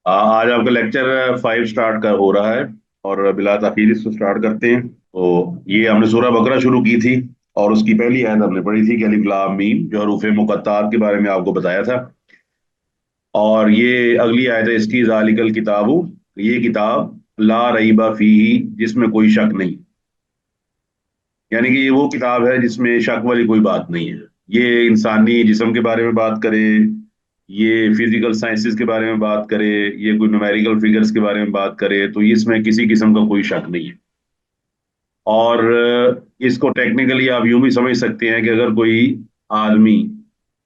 आज आपका lecture 5 start कर हो रहा है और बिला ताखीर इसको स्टार्ट करते हैं। तो ये हमने सूरह बकरा शुरू की थी और उसकी पहली आयत हमने पढ़ी थी कि अलिफ लाम मीम, जो हरूफ मुक़त्तात के बारे में आपको बताया था। और ये अगली आयत है इसकी, ज़ालिकल किताबु, ये किताब ला रईबा फीही, जिसमें कोई शक नहीं। यानी कि ये वो किताब है जिसमें शक वाली कोई बात नहीं है। ये इंसानी जिस्म के बारे में बात करे, ये फिजिकल साइंसेस के बारे में बात करे, ये कोई न्यूमेरिकल फिगर्स के बारे में बात करे, तो इसमें किसी किस्म का कोई शक नहीं है। और इसको टेक्निकली आप यूं भी समझ सकते हैं कि अगर कोई आदमी,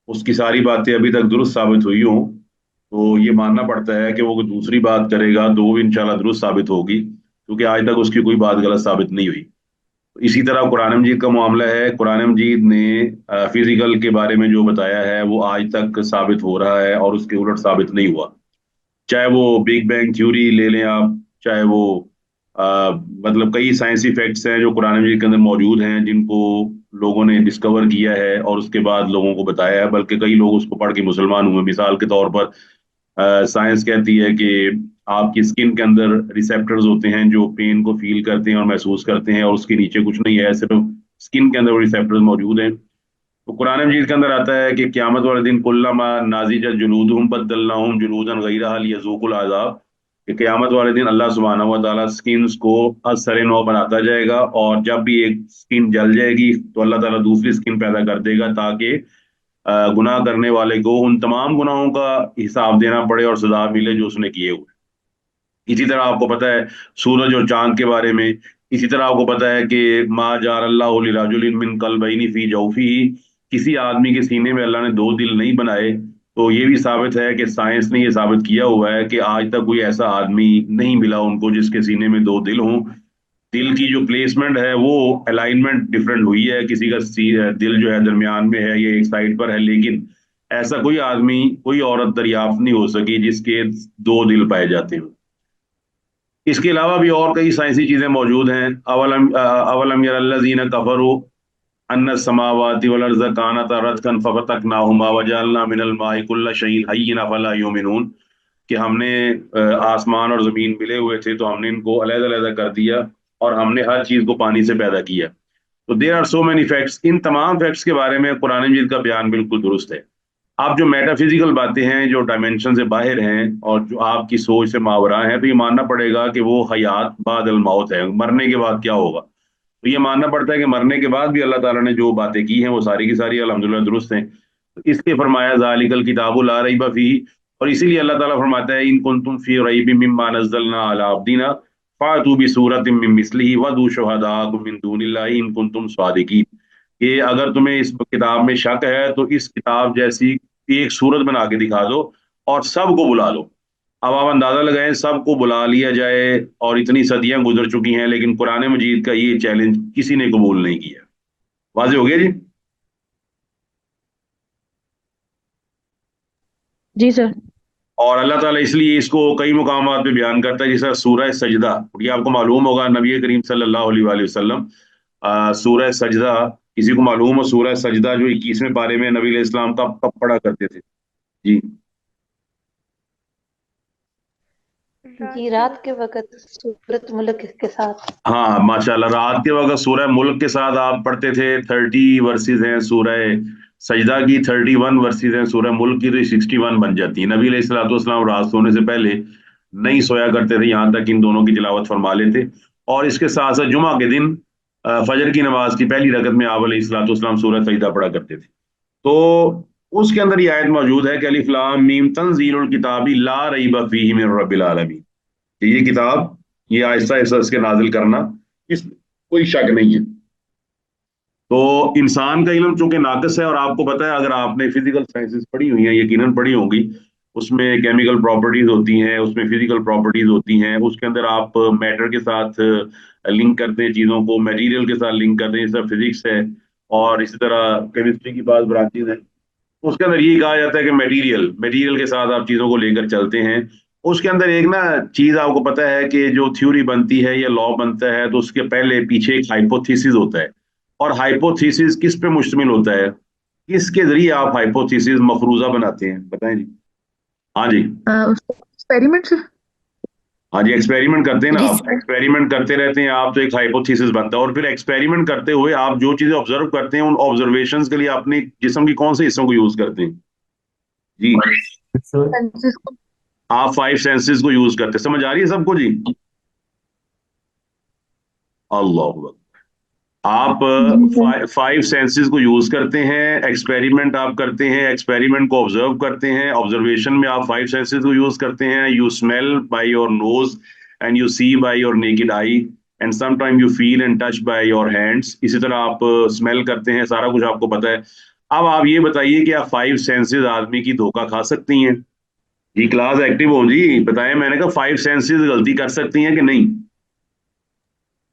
उसकी सारी बातें अभी तक दुरुस्त साबित हुई हों, तो ये मानना पड़ता है कि वो कोई दूसरी बात करेगा तो वो भी इंशाल्लाह दुरुस्त साबित होगी, क्योंकि आज तक उसकी कोई बात गलत साबित नहीं हुई। इसी तरह कुरान मजीद का मामला है। कुरान मजीद ने फिजिकल के बारे में जो बताया है वो आज तक साबित हो रहा है और उसके उलट साबित नहीं हुआ। चाहे वो बिग बैंग थ्योरी ले लें आप, चाहे वो मतलब कई साइंसी फैक्ट्स हैं जो कुरान मजीद के अंदर मौजूद हैं, जिनको लोगों ने डिस्कवर किया है और उसके बाद लोगों को बताया है, बल्कि कई लोग उसको पढ़ के मुसलमान हुए। मिसाल के तौर पर साइंस कहती है कि आपकी स्किन के अंदर रिसेप्टर्स होते हैं जो पेन को फील करते हैं और महसूस करते हैं, और उसके नीचे कुछ नहीं है, सिर्फ स्किन के अंदर वो रिसेप्टर्स मौजूद हैं। तो कुरान मजीद के अंदर आता है कि क़यामत वाले दिन कुल्लमा नाज़िजत जुलूदुहुम बद्दलनाहुम जुलूदन गैरहा लियज़ूकुल अज़ाब, कि क़यामत वाले दिन अल्लाह सुब्हानहु व तआला स्किन्स को असर नौ बनाता जाएगा, और जब भी एक स्किन जल जाएगी तो अल्लाह ताला दूसरी स्किन पैदा कर देगा, ताकि गुनाह करने वाले को उन तमाम गुनाहों का हिसाब देना पड़े और सजा मिले जो उसने किए हुए। इसी तरह आपको पता है सूरज और चांद के बारे में। इसी तरह आपको पता है कि मा जाअल्लाहु लिरजुलिन मिन कल्बैनि फी जौफिही, किसी आदमी के सीने में अल्लाह ने दो दिल नहीं बनाए। तो ये भी साबित है कि साइंस ने ये साबित किया हुआ है कि आज तक कोई ऐसा आदमी नहीं मिला उनको जिसके सीने में दो दिल हों। दिल की जो प्लेसमेंट है वो अलाइनमेंट डिफरेंट हुई है, किसी का दिल जो है दरमियान में है, ये एक साइड पर है, लेकिन ऐसा कोई आदमी, कोई औरत दरियाफ्त नहीं हो सकी जिसके दो दिल पाए जाते हो। इसके अलावा भी और कई साइंसी चीजें मौजूद हैं। अवलम यरल्लज़ीना कफरू अन्न समावाति वल अर्ज़ कानता रतकन फफतकनाहुमा वजअलना मिनल माइ कुल्ल शैइन हय्यिन अफला युमिनून, कि हमने आसमान और जमीन मिले हुए थे तो हमने इनको अलग-अलग कर दिया और हमने हर चीज को पानी से पैदा किया। तो there are so many facts. इन तमाम फैक्ट्स के बारे में कुरान मजीद का बयान बिल्कुल दुरुस्त है। आप जो मेटाफिजिकल बातें हैं, जो डायमेंशन से बाहर हैं और जो आपकी सोच से मावरा हैं, तो ये मानना पड़ेगा कि वो हयात बादल मौत है, मरने के बाद क्या होगा। तो ये मानना पड़ता है कि मरने के बाद भी अल्लाह ताला ने जो बातें की हैं वो सारी की सारी अल्हम्दुलिल्लाह दुरुस्त हैं। तो इसलिए फरमाया ज़ालिकल किताबु ला रैब फीह, और इसीलिए अल्लाह ताला फरमाता है इन कुंतुम फी रैबिम मिम्मा नज़्ज़लना अला अब्दिना फातू बिसूरतिम मिन मिस्लिही वदू शुहदाकुम मिन दूनिल्लाहि इन कुंतुम सादिकीन, कि अगर तुम्हें इस किताब में शक है तो इस किताब जैसी एक सूरत बना के दिखा दो और सबको बुला लो। अब आप अंदाजा लगाएं, सबको बुला लिया जाए और इतनी सदियां गुजर चुकी हैं, लेकिन कुरान मजीद का ये चैलेंज किसी ने कबूल नहीं किया। वाज़ेह हो गया जी। जी सर। और अल्लाह ताला इसलिए इसको कई मुकामात पे बयान करता है, जैसे सूरह सजदा। ये आपको मालूम होगा, नबी करीम सल्लल्लाहु अलैहि वसल्लम सूरह सजदा, किसी को मालूम हो सूरह सजदा जो 21वें पारे में नबी अलैहि सलाम कब कब पढ़ा करते थे? जी। जी, रात के वक़्त सूरत मुल्क के साथ। हाँ माशाल्लाह, रात के वक्त सूरह मुल्क के साथ आप पढ़ते थे। 30 वर्सेज हैं सूरह सजदा की, 31 वर्सेज हैं सूरह मुल्क की, तो 61 बन जाती है। नबी अलैहिस्सलाम रात सोने से पहले नहीं सोया करते थे, यहाँ तक इन दोनों की तिलावत फरमा लेते। और इसके साथ साथ जुमा के दिन फजर की नमाज की पहली रकत में आप अलैहिस्सलाम सूरह सजदा पढ़ा करते थे। तो उसके अंदर ये आयत मौजूद है कि अलिफ लाम मीम तंजीलुल किताबी ला रैब फीहि मिन रब्बिल आलमीन, कि ये किताब, ये आहिस्ता आहिस्ता इसके नाजिल करना, इस कोई शक नहीं है। तो इंसान का इल्म चूंकि नाकस है, और आपको पता है अगर आपने फिजिकल साइंसेस पढ़ी हुई हैं, यकीनन पढ़ी होंगी, उसमें केमिकल प्रॉपर्टीज होती हैं, उसमें फिजिकल प्रॉपर्टीज होती हैं, उसके अंदर आप मैटर के साथ लिंक करते हैं चीज़ों को, मटेरियल के साथ लिंक करते हैं, जैसा फिजिक्स है। और इसी तरह केमिस्ट्री की बात ब्रांचेज हैं, उसके अंदर ये कहा जाता है कि मटेरियल मटेरियल के साथ आप चीज़ों को लेकर चलते हैं। उसके अंदर एक ना चीज़ आपको पता है कि जो थ्योरी बनती है या लॉ बनता है, तो उसके पहले पीछे एक हाइपोथेसिस होता है। और हाइपोथेसिस किस पे मुश्तमिल होता है? किसके जरिए आप हाइपोथेसिस मफरूजा बनाते हैं, बताएं जी। हाँ जी। उसको एक्सपेरिमेंट से? हाँ जी, एक्सपेरिमेंट करते हैं ना, आप रिसर्च। एक्सपेरिमेंट करते रहते हैं आप, तो एक हाइपोथेसिस बनता है, और फिर एक्सपेरिमेंट करते हुए आप जो चीजें ऑब्जर्व करते हैं उन ऑब्जर्वेशंस के लिए अपने जिस्म की कौन से हिस्सों को यूज करते हैं जी? सेंसेस को। आप 5 सेंसेस को यूज करते हैं। समझ आ रही है सबको जी? अल्लाह अकबर। आप जी सर। 5 सेंसेस को यूज करते हैं, एक्सपेरिमेंट आप करते हैं, एक्सपेरिमेंट को ऑब्जर्व करते हैं, ऑब्जर्वेशन में आप 5 सेंसेस को यूज करते हैं। You smell by your nose and you see by your naked eye and some time you feel and touch by your hands. इसी तरह आप स्मेल करते हैं, सारा कुछ आपको पता है। अब आप ये बताइए कि आप 5 सेंसेस आदमी की धोखा खा सकती हैं जी? क्लास एक्टिव हो जी, बताएं। मैंने कहा 5 सेंसेस गलती कर सकती हैं कि नहीं?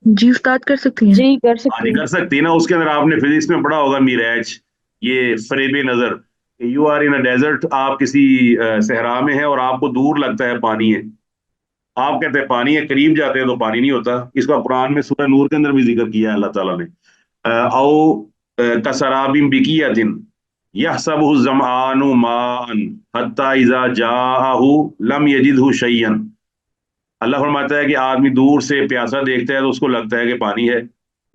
जी उस्ताद कर सकती हैं। जी कर हाँ सकती जी, हूँ। कर सकती है ना। उसके अंदर आपने फिजिक्स में पढ़ा होगा मिराज, ये फरेबे नजर। You are in a desert, आप किसी सहरा में हैं और आपको दूर लगता है पानी है। आप कहते हैं पानी है, करीब जाते हैं तो पानी नहीं होता। इसका कुरान में सूरह नूर के अंदर भी जिक्र किया है अल्लाह ताला ने। औ कसराबिन बिकियतिन यहसबुहु ज़मआनु माअन हत्ता इज़ा जाअहु लम यजिदहु शैयन। अल्लाह फरमाता है कि आदमी दूर से प्यासा देखता है तो उसको लगता है कि पानी है।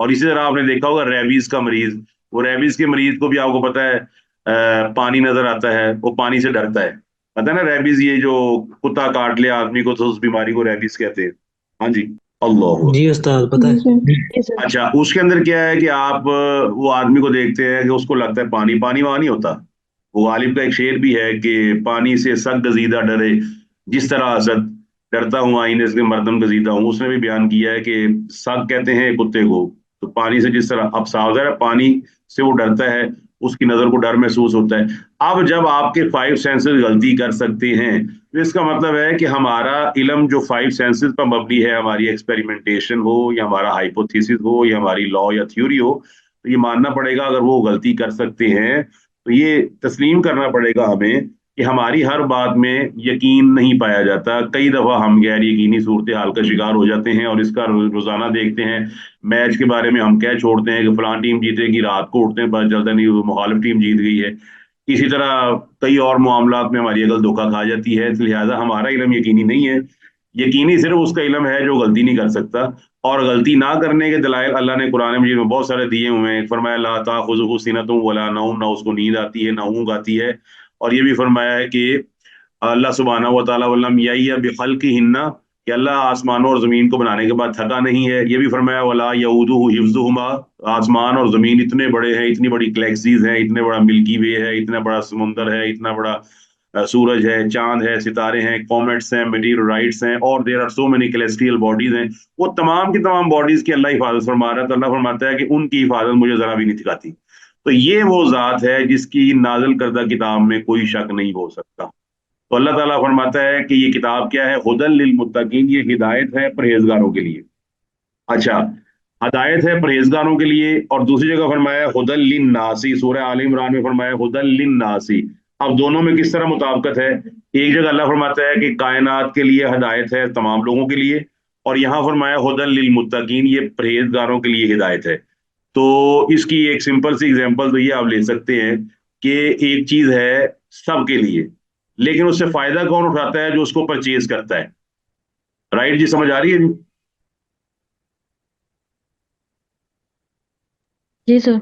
और इसी तरह आपने देखा होगा रेबीज का मरीज, वो रेबीज के मरीज को भी आपको पता है पानी नजर आता है, वो पानी से डरता है। पता है ना, रेबीज, ये जो कुत्ता काट ले आदमी को तो उस बीमारी को रेबीज कहते हैं। हाँ जी, अल्लाह। जी उस्ताद पता जी है। सर। जी सर। अच्छा, उसके अंदर क्या है कि आप वो आदमी को देखते हैं कि उसको लगता है पानी, पानी वहां नहीं होता। वो गालिब का एक शेर भी है कि पानी से सग गजीदा डरे जिस तरह असद डरता हूँ आईने से मर्दम गजीदा हूँ। उसने भी बयान किया है कि सग कहते हैं कुत्ते को, तो पानी से जिस तरह, अब सावधान है, पानी से वो डरता है, उसकी नजर को डर महसूस होता है। अब जब आपके 5 सेंसेस गलती कर सकते हैं तो इसका मतलब है कि हमारा इल्म जो 5 सेंसेस पर मबनी है, हमारी एक्सपेरिमेंटेशन हो या हमारा हाइपोथेसिस हो या हमारी लॉ या थ्योरी हो, तो ये मानना पड़ेगा अगर वो गलती कर सकते हैं तो ये तस्लीम करना पड़ेगा हमें कि हमारी हर बात में यकीन नहीं पाया जाता। कई दफा हम गैर यकीनी सूरत हाल का शिकार हो जाते हैं और इसका रोजाना देखते हैं। मैच के बारे में हम कह छोड़ते हैं कि फलां टीम जीतेगी, रात को उठते हैं पता चलता नहीं वो मुखालिफ टीम जीत गई है। इसी तरह कई और मामलात में हमारी अकल धोखा खा जाती है, तो लिहाजा हमारा इल्म यकीनी नहीं है। यकीनी सिर्फ उसका इल्म है जो गलती नहीं कर सकता। और गलती ना करने के दलाइल अल्लाह ने कुरान मजीद में बहुत सारे दिए हुए हैं। फरमाया ला ताखुज़ुहु सिनतुन वला नौम, ना उसको नींद आती है ना ऊँग आती है। और ये भी फरमाया है कि अल्लाह सुब्हानहू व तआला वल्लम यहिया बिखल्किहिन्ना, कि अल्लाह आसमानों और जमीन को बनाने के बाद थका नहीं है। ये भी फरमाया वला यऊदुहु हिफ्जुहुमा, आसमान और जमीन इतने बड़े हैं, इतनी बड़ी गैलेक्सीज हैं, इतने बड़ा मिल्की वे है, इतना बड़ा समुंदर है, इतना बड़ा सूरज है, चांद है, सितारे हैं, कॉमेट्स हैं, मेटीओराइट्स हैं, और there are so many celestial bodies हैं। वो तमाम की तमाम बॉडीज की अल्लाह हिफाजत फरमा रहा है। तो अल्लाह फरमाता है कि उनकी हिफाजत मुझे जरा भी नहीं दिखाती। तो ये वो जात है जिसकी नाजिल करदा किताब में कोई शक नहीं हो सकता। तो अल्लाह ताला फरमाता है कि ये किताब क्या है? हुदल लिल मुत्तकीन, ये हिदायत है परहेजगारों के लिए। अच्छा, हदायत है परहेजगारों के लिए। और दूसरी जगह फरमाया हुदल लिन नासी, सूरह आल इमरान में फरमाया हुदल लिन नासी। अब दोनों में किस तरह मुताबिकत है? एक जगह अल्लाह फरमाता है कि कायनात के लिए हदायत है, तमाम लोगों के लिए, और यहाँ फरमाया हुदल लिल मुत्तकीन, ये परहेजगारों के लिए हिदायत है। तो इसकी एक सिंपल सी एग्जांपल तो ये आप ले सकते हैं कि एक चीज है सबके लिए, लेकिन उससे फायदा कौन उठाता है? जो उसको परचेज करता है। राइट जी, समझ आ रही है जी? जी सर।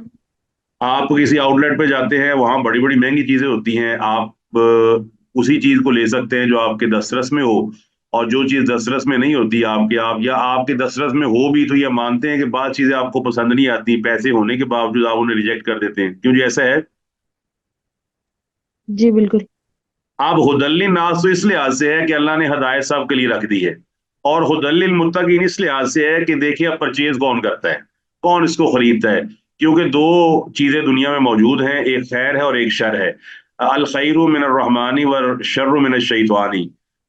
आप किसी आउटलेट पे जाते हैं, वहां बड़ी बड़ी महंगी चीजें होती हैं, आप उसी चीज को ले सकते हैं जो आपके दस्तरस में हो। और जो चीज दस्तरस में नहीं होती आपके, आप या आपके दस्तरस में हो भी तो ये मानते हैं कि बाद चीजें आपको पसंद नहीं आती, पैसे होने के बावजूद आप उन्हें रिजेक्ट कर देते हैं। क्यों जी, ऐसा है? जी बिल्कुल। अब हुदल्लिन नास तो इस लिहाज से है कि अल्लाह ने हदायत सब के लिए रख दी है, और हुदल्लिल मुत्तकीन इस लिहाज से है कि देखिए अब परचेज कौन करता है, कौन इसको खरीदता है। क्योंकि दो चीजें दुनिया में मौजूद हैं, एक खैर है और एक शर है। अल खैरु मिनर रहमानी व शर्रु मिनश शैतानी।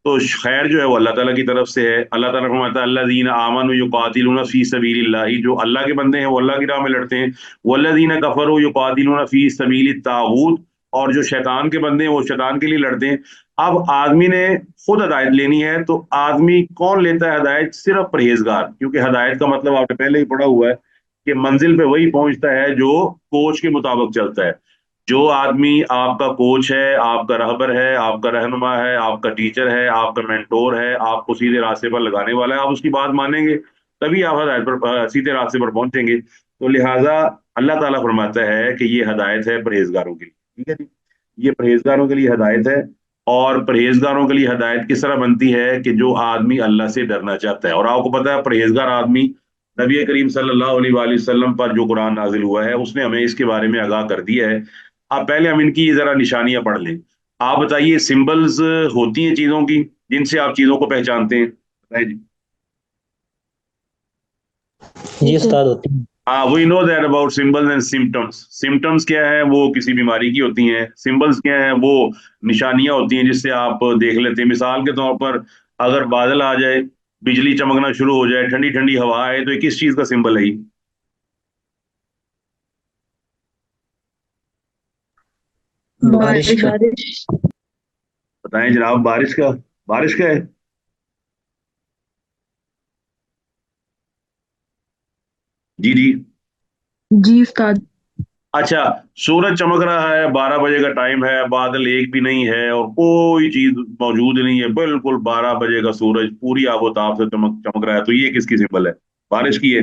तो खैर जो है वो अल्लाह ताला की तरफ से है। अल्लाह ताला फरमाता है अल्लज़ीना आमनु युकातिलूना फी सबीलिल्लाह, जो अल्लाह के बंदे हैं वो अल्लाह की राह में लड़ते हैं। वल्लज़ीना कफरू युकातिलूना फी सबीलित तागूत, और जो शैतान के बंदे हैं वो शैतान के लिए लड़ते हैं। अब आदमी ने खुद हदायत लेनी है, तो आदमी कौन लेता है हदायत? सिर्फ परहेजगार। क्योंकि हदायत का मतलब आपने पहले ही पढ़ा हुआ है कि मंजिल पे वही पहुंचता है जो कोच के मुताबिक चलता है। जो आदमी आपका कोच है, आपका रहबर है, आपका रहनुमा है, आपका टीचर है, आपका मेंटोर है, आपको सीधे रास्ते पर लगाने वाला है, आप उसकी बात मानेंगे तभी आप हदायत पर सीधे रास्ते पर पहुंचेंगे। तो लिहाजा अल्लाह ताला फरमाता है कि ये हदायत है परहेजगारों के लिए, ठीक है जी, ये परहेजगारों के लिए हदायत है। और परहेजगारों के लिए हदायत किस तरह बनती है कि जो आदमी अल्लाह से डरना चाहता है, और आपको पता है परहेजगार आदमी नबी करीम सल्लल्लाहु अलैहि वसल्लम पर जो कुरान नाजिल हुआ है उसने हमें इसके बारे में आगाह कर दिया है। आप पहले हम इनकी जरा निशानियां पढ़ लें। आप बताइए, सिंबल्स होती हैं चीजों की जिनसे आप चीजों को पहचानते हैं, बताइए जी। जी जी सर। उस्ताद होती है। हाँ, we know that about symbols and symptoms. Symptoms क्या है, वो किसी बीमारी की होती हैं। सिंबल्स क्या है, वो निशानियां होती हैं जिससे आप देख लेते हैं। मिसाल के तौर पर अगर बादल आ जाए, बिजली चमकना शुरू हो जाए, ठंडी ठंडी हवा आए, तो ये किस चीज का सिंबल है ये? बारिश बारिश का। बारिश। बताएं जनाब, बारिश का? बारिश का है? जी जी। जी उस्ताद। अच्छा, सूरज चमक रहा है, 12 बजे का टाइम है, बादल एक भी नहीं है और कोई चीज मौजूद नहीं है, बिल्कुल 12 बजे का सूरज पूरी आबोताब से चमक चमक रहा है, तो ये किसकी सिंबल है? बारिश की है?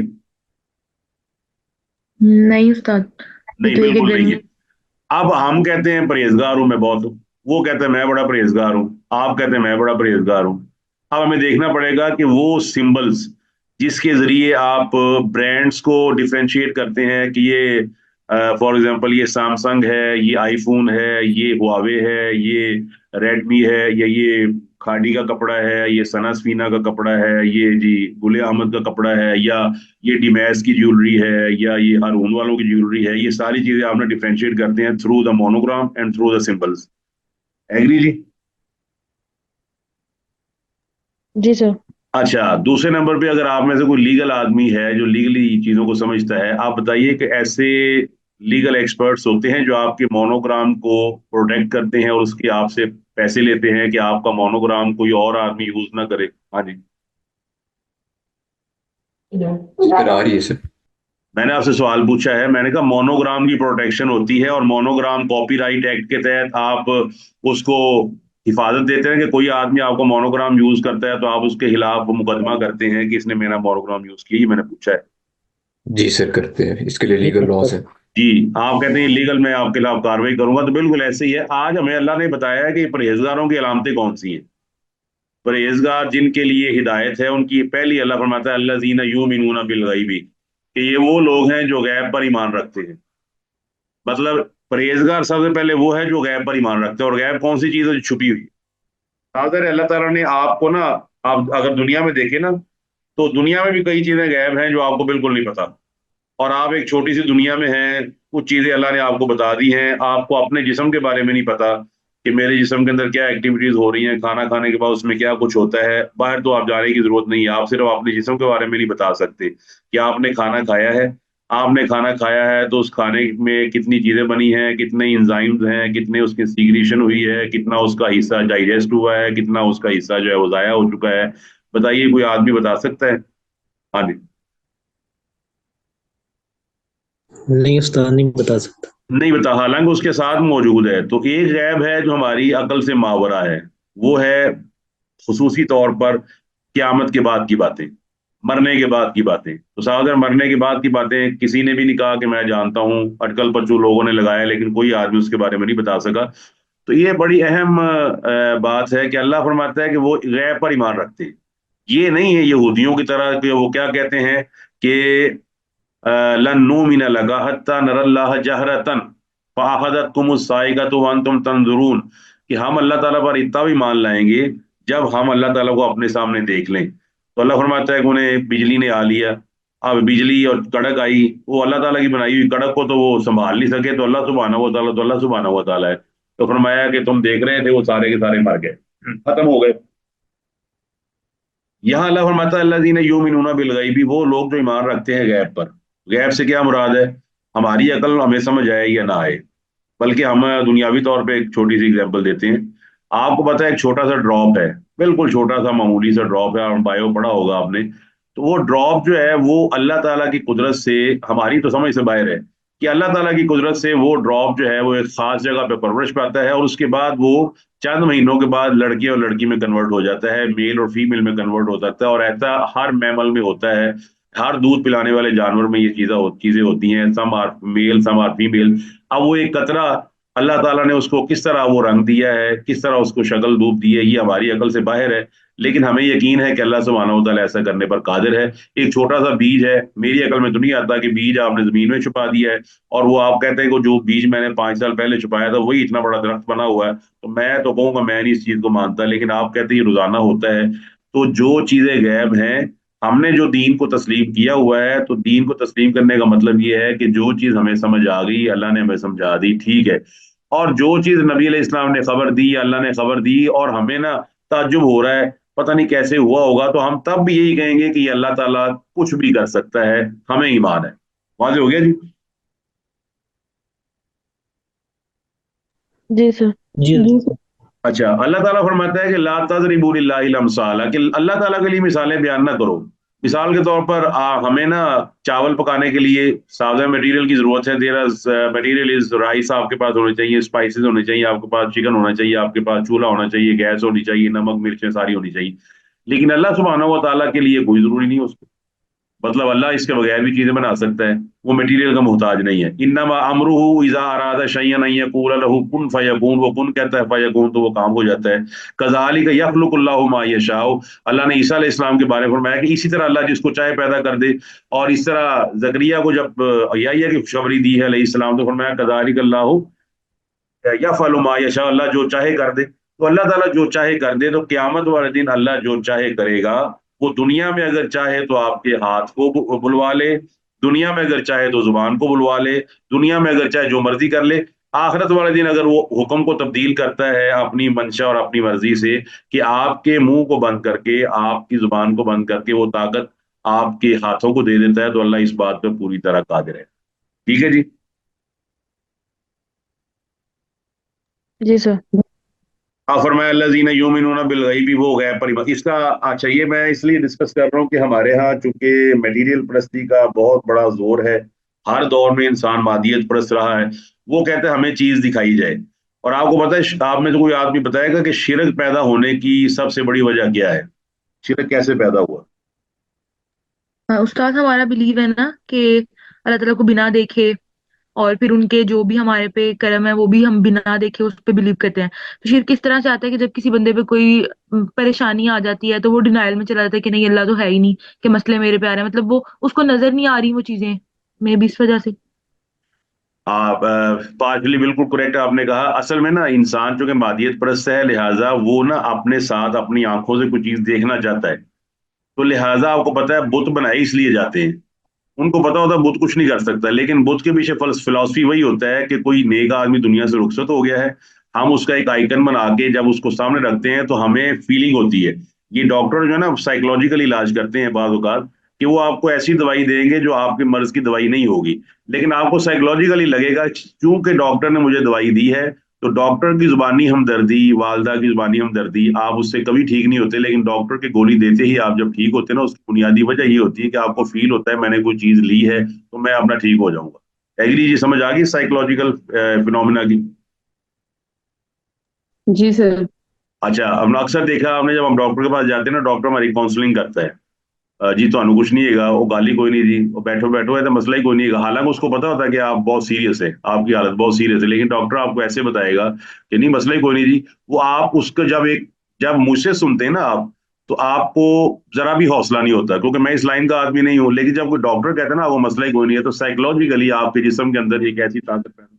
नहीं उस्ताद, ये नहीं, तो एक बिल्कुल नहीं गर्मी। है। अब हम कहते हैं परहेजगार हूं मैं बहुत, वो कहते हैं मैं बड़ा परहेजगार हूं, आप कहते हैं मैं बड़ा परहेजगार हूं। अब हमें देखना पड़ेगा कि वो सिंबल्स जिसके जरिए आप ब्रांड्स को डिफरेंशिएट करते हैं कि ये फॉर एग्जांपल ये सैमसंग है, ये आईफोन है, ये हुआवे है, ये रेडमी है, या ये खादी का कपड़ा है, ये सना स्फीना का कपड़ा है, ये जी गुले अहमद का कपड़ा है, या ये डिमैस की ज्वेलरी है, या ये हारून वालों की ज्वेलरी है, ये सारी चीजें आपने डिफरेंशिएट करते हैं through the monogram and through the symbols. Agree जी? जी सर। अच्छा, दूसरे नंबर पे अगर आप में से कोई लीगल आदमी है जो लीगली चीजों को समझता है, आप बताइए कि ऐसे लीगल एक्सपर्ट्स होते हैं जो आपके मोनोग्राम को प्रोटेक्ट करते हैं और उसके आपसे पैसे लेते हैं कि आपका मोनोग्राम कोई और आदमी यूज ना करे। हाँ जी। सर आ रही है सर। मैंने आपसे सवाल पूछा है, मैंने कहा मोनोग्राम की प्रोटेक्शन होती है, और मोनोग्राम कॉपीराइट एक्ट के तहत आप उसको हिफाजत देते हैं कि कोई आदमी आपका मोनोग्राम यूज करता है तो आप उसके खिलाफ मुकदमा करते हैं कि इसने मेरा मोनोग्राम यूज किया, ये मैंने पूछा है। जी सर करते हैं, इसके लिए लीगल लॉस है। जी। आप कहते हैं लीगल मैं आपके खिलाफ कार्रवाई करूंगा, तो बिल्कुल ऐसे ही है। आज हमें अल्लाह ने बताया है कि परहेजगारों की अलामतें कौन सी हैं। परहेजगार जिनके लिए हिदायत है, उनकी पहली अल्लाह फरमाता है अल्लज़ीना युमिनूना बिल गैबी, कि ये वो लोग हैं जो गैब पर ईमान रखते हैं। मतलब परहेजगार सबसे पहले वो है जो गैब पर ईमान रखते हैं, और गैब कौन सी चीज है? जो छुपी हुई है। सादर अल्लाह ताला ने आपको ना, आप अगर दुनिया में देखें ना, तो दुनिया में भी कई चीजें गैब हैं जो आपको बिल्कुल नहीं पता, और आप एक छोटी सी दुनिया में हैं, कुछ चीजें अल्लाह ने आपको बता दी हैं। आपको अपने जिस्म के बारे में नहीं पता कि मेरे जिस्म के अंदर क्या एक्टिविटीज हो रही हैं, खाना खाने के बाद उसमें क्या कुछ होता है, बाहर तो आप जाने की जरूरत नहीं है। आप सिर्फ अपने जिस्म के बारे में नहीं बता सकते कि आपने खाना खाया है। आपने खाना खाया है तो उस खाने में कितनी चीजें बनी हैं, कितने इंजाइम्स हैं, कितने उसकी सीग्रेशन हुई है, कितना उसका हिस्सा डाइजेस्ट हुआ है, कितना उसका हिस्सा जो है वो जाया हो चुका है। बताइए, कोई आदमी बता सकता है? हाँ जी। नहीं उस्ताद नहीं बता सकता। नहीं बता, हालांकि उसके साथ मौजूद है। तो एक गैब है जो हमारी अकल से मावरा है, वो है खुसूसी तौर पर क्यामत के बाद की बातें, मरने के बाद की बातें। तो साहब, मरने के बाद की बातें किसी ने भी नहीं कहा कि मैं जानता हूं, अटकल पच्चू लोगों ने लगाया, लेकिन कोई आदमी उसके बारे में नहीं बता सका। तो ये बड़ी अहम बात है कि अल्लाह फरमाता है कि वो गैब पर ईमान रखते हैं। ये नहीं है यहूदियों की तरह कि वो क्या कहते हैं कि लन नूमिन लगा हत्ता नरल्लाह जहरतन फाखदतकुम साइगतु व अंतुम तंजुरून, कि हम अल्लाह ताला पर इतना भी मान लाएंगे जब हम अल्लाह ताला को अपने सामने देख लें। तो अल्लाह फरमाता है कि उन्हें बिजली ने आ लिया। अब बिजली और कड़क आई, वो अल्लाह ताला की बनाई हुई कड़क को तो वो संभाल नहीं सके, तो अल्लाह सुब्हानहू व तआला, तो अल्लाह सुब्हानहू व तआला है। तो फरमाया कि तुम देख रहे थे, वो सारे के सारे मर गए, खत्म हो गए। यहाँ अल्लाह फरमाता है अल्लज़ीना युमिनूना बिल गैबी, वो लोग जो ईमान रखते हैं गैब पर। गैब से क्या मुराद है? हमारी अकल हमें समझ आए या ना आए, बल्कि हम दुनियावी तौर पे एक छोटी सी एग्जांपल देते हैं। आपको पता है एक छोटा सा ड्रॉप है, बिल्कुल छोटा सा मामूली सा ड्रॉप है, और बायो पढ़ा होगा आपने। तो वो ड्रॉप जो है वो अल्लाह ताला की कुदरत से हमारी तो समझ से बाहर है। कि अल्लाह ताला की कुदरत से वो ड्रॉप जो है वो एक खास जगह पे परवरिश पाता है और उसके बाद वो चंद महीनों के बाद लड़के और लड़की में कन्वर्ट हो जाता है, मेल और फीमेल में कन्वर्ट हो सकता है। और ऐसा हर मैमल में होता है, हर दूध पिलाने वाले जानवर में ये चीजें होती हैं। Some are male, some are female. अब वो एक कतरा अल्लाह ताला ने उसको किस तरह वो रंग दिया है, किस तरह उसको शक्ल रूप दी है, ये हमारी अकल से बाहर है। लेकिन हमें यकीन है कि अल्लाह सुब्हानहू व तआला ऐसा करने पर कादिर है। एक छोटा सा बीज है, मेरी अकल में तो नहीं आता कि बीज आपने जमीन में छुपा दिया है और वो आप कहते हैं कि जो बीज मैंने 5 साल पहले छुपाया था वही इतना बड़ा दरख्त बना हुआ है। तो मैं तो कहूंगा मैं नहीं इस चीज को मानता, लेकिन आप कहते हैं ये रोजाना होता है। तो जो चीजें गैब हैं, हमने जो दीन को तस्लीम किया हुआ है, तो दीन को तस्लीम करने का मतलब ये है कि जो चीज हमें समझ आ गई, अल्लाह ने हमें समझा दी, ठीक है। और जो चीज नबी अलैहि इस्लाम ने खबर दी, अल्लाह ने खबर दी और हमें ना ताज्जुब हो रहा है, पता नहीं कैसे हुआ होगा, तो हम तब भी यही कहेंगे कि अल्लाह ताला कुछ भी कर सकता है, हमें ईमान है। वाज़ेह हो गया जी। जी सर। जी अच्छा, अल्लाह ताला फरमाता है कि ला तज़रिबू लिल्लाहिल अमसाल, कि अल्लाह ताला के लिए मिसालें बयान ना करो। मिसाल के तौर पर हमें ना चावल पकाने के लिए सादा मटेरियल की जरूरत है। There is material is rice, आपके पास होने चाहिए, स्पाइसेस होने चाहिए, आपके पास चिकन होना चाहिए, आपके पास चूल्हा होना चाहिए, गैस होनी चाहिए, नमक मिर्चें सारी होनी चाहिए। लेकिन अल्लाह सुब्हानहू व तआला के लिए कोई जरूरी नहीं उसको, मतलब अल्लाह इसके बगैर भी चीजें बना सकता है, वो मटेरियल का मोहताज नहीं है। इन्नमा अमरुहु इज़ा अरादा शैअन अन यक़ूला लहू कुन फयकून, वो कुन कहता है फयकून तो वो काम हो जाता है। कज़ालिका यख़्लुक़ुल्लाहु मा यशाउ, अल्लाह ने ईसा अलैहिस्सलाम के बारे में फरमाया कि इसी तरह अल्लाह जिसको चाहे पैदा कर दे। और इस तरह जकरिया को जब याहिया की खुशखबरी दी है अलैहिस्सलाम, तो फरमाया कज़ालिकल्लाहु यफ़अलु मा यशा, अल्लाह जो चाहे कर दे। तो अल्लाह ताला जो चाहे कर दे, तो क्यामत वाले दिन अल्लाह जो चाहे करेगा। वो दुनिया में अगर चाहे तो आपके हाथ को बुलवा ले, दुनिया में अगर चाहे तो जुबान को बुलवा ले, दुनिया में अगर चाहे जो मर्जी कर ले। आखिरत वाले दिन अगर वो हुक्म को तब्दील करता है अपनी मंशा और अपनी मर्जी से, कि आपके मुंह को बंद करके, आपकी जुबान को बंद करके वो ताकत आपके हाथों को दे देता है, तो अल्लाह इस बात पे पूरी तरह कादिर है। ठीक है जी। जी सर। फरमाया अल्लज़ीना युमिनूना बिल गैबी, वो गैब पर ईमान। इसका अच्छा, ये मैं इसलिए डिस्कस कर रहा हूँ कि हमारे यहाँ चूंकि मटेरियल परस्ती का बहुत बड़ा जोर है, हर दौर में इंसान मादियत परस्त रहा है। वो कहते हैं हमें चीज दिखाई जाए। और आपको पता है, आप में से कोई आदमी बताएगा कि शिरक पैदा होने की सबसे बड़ी वजह क्या है? शिरक कैसे पैदा हुआ? हाँ, उस्ताद हमारा बिलीव है ना कि अल्लाह ताला को बिना देखे और फिर उनके जो भी हमारे पे कर्म है वो भी हम बिना देखे उस पे बिलीव करते हैं। तो शिर्क किस तरह से आता है कि जब किसी बंदे पे कोई परेशानी आ जाती है तो वो डिनाइल में चला जाता है कि नहीं अल्लाह तो है ही नहीं, कि मसले मेरे पे आ रहे हैं, मतलब वो उसको नजर नहीं आ रही वो चीजें, मे भी इस वजह से। आप पार्शली बिल्कुल करेक्ट आपने कहा। असल में ना इंसान जो कि मादियत परस्त है, लिहाजा वो ना अपने साथ अपनी आंखों से कोई चीज देखना चाहता है। तो लिहाजा आपको पता है बुत बनाए इसलिए जाते हैं। उनको पता होता है बुत कुछ नहीं कर सकता, लेकिन बुत के पीछे फिलॉसफी वही होता है कि कोई नेक आदमी दुनिया से रुखसत हो गया है, हम उसका एक आइकन बना के जब उसको सामने रखते हैं तो हमें फीलिंग होती है। ये डॉक्टर जो है ना साइकोलॉजिकल इलाज करते हैं बाज़ औक़ात, कि वो आपको ऐसी दवाई देंगे जो आपके मर्ज की दवाई नहीं होगी, लेकिन आपको साइकोलॉजिकली लगेगा चूंकि डॉक्टर ने मुझे दवाई दी है। तो डॉक्टर की जुबानी हमदर्दी, वालदा की जुबानी हमदर्दी, आप उससे कभी ठीक नहीं होते, लेकिन डॉक्टर की गोली देते ही आप जब ठीक होते हैं ना, उसकी बुनियादी वजह ये होती है कि आपको फील होता है मैंने कोई चीज ली है तो मैं अपना ठीक हो जाऊंगा। एग्री जी? समझ आ गई साइकोलॉजिकल फिनोमिना की? जी सर। अच्छा, हमने अक्सर देखा आपने, जब हम डॉक्टर के पास जाते हैं ना, डॉक्टर हमारी काउंसलिंग करता है। जी ਤੁਹਾਨੂੰ कुछ नहीं है, वो गाली कोई नहीं जी, वो बैठो बैठो है तो मसला ही कोई नहीं है। हालांकि उसको पता होता है कि आप बहुत सीरियस है, आपकी हालत बहुत सीरियस है, लेकिन डॉक्टर आपको ऐसे बताएगा कि नहीं मसला ही कोई नहीं जी। वो आप उसका जब मुझसे सुनते हैं ना आप, तो आपको जरा भी हौसला नहीं होता, क्योंकि मैं इस लाइन का आदमी नहीं हूँ। लेकिन जब कोई डॉक्टर कहता है ना वो मसला ही कोई नहीं है, तो साइकोलॉजिकली आपके जिस्म के अंदर एक ऐसी ताकत पैदा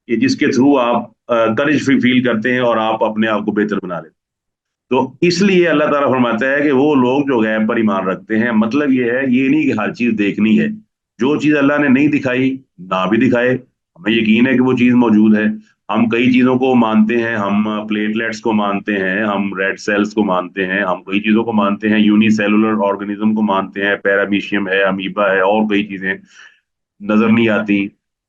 कि जिसके थ्रू आप करेज फील करते हैं और आप अपने आप को बेहतर बना लेते हैं। तो इसलिए अल्लाह ताला फरमाता है कि वो लोग जो गैब पर ईमान रखते हैं, मतलब ये है, ये नहीं कि हर चीज देखनी है। जो चीज अल्लाह ने नहीं दिखाई, ना भी दिखाए, हमें यकीन है कि वो चीज मौजूद है। हम कई चीजों को मानते हैं, हम प्लेटलेट्स को मानते हैं, हम रेड सेल्स को मानते हैं, हम कई चीजों को मानते हैं, यूनिसेलुलर ऑर्गेनिज्म को मानते हैं, पैरामीशियम है, अमीबा है, और कई चीजें नजर नहीं आती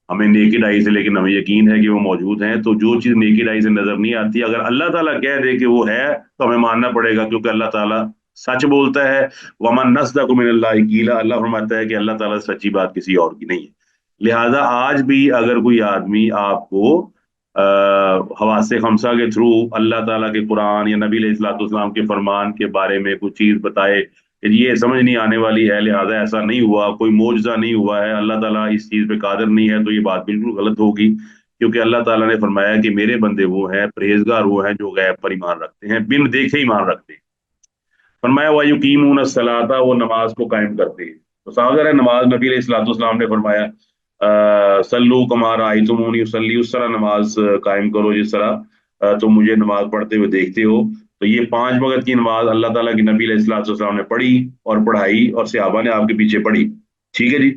हमें नेकेड आई से, लेकिन हमें यकीन है कि वो मौजूद हैं। तो जो चीज नेकेड आई से नजर नहीं आती, अगर अल्लाह ताला कह दे कि वो है, तो हमें मानना पड़ेगा, क्योंकि अल्लाह ताला सच बोलता है। वमन नस्दक़ु मिनल्लाहि क़ीला, अल्लाह फरमाता है कि अल्लाह ताला से सच्ची बात किसी और की नहीं है। لہذا آج بھی اگر کوئی آدمی آپ کو حواس خمسہ کے تھرو اللہ تعالیٰ کے قرآن یا نبی علیہ الصلوۃ والسلام کے فرمان کے بارے میں کوئی چیز بتائے کہ یہ سمجھ نہیں آنے والی ہے، لہذا ایسا نہیں ہوا، کوئی معجزہ نہیں ہوا ہے، اللہ تعالیٰ اس چیز پہ قادر نہیں ہے، تو یہ بات بالکل غلط ہوگی، کیونکہ اللہ تعالیٰ نے فرمایا کہ میرے بندے وہ ہیں، پرہیزگار وہ ہیں جو غیب پر ایمان رکھتے ہیں، بن دیکھے ایمان رکھتے ہیں۔ فرمایا وَيُقِيمُونَ الصَّلَاةَ، وہ نماز کو قائم کرتے ہیں۔ تو صاف ظاہر ہے نماز نبی علیہ الصلوۃ والسلام نے فرمایا سلو کما رأیتمونی اصلی، اس طرح نماز قائم کرو جس طرح تم مجھے نماز پڑھتے ہوئے دیکھتے ہو۔ تو یہ 5 وقت کی نماز اللہ تعالیٰ کی نبی علیہ الصلوۃ والسلام نے پڑھی اور پڑھائی، اور صحابہ نے آپ کے پیچھے پڑھی، ٹھیک ہے جی۔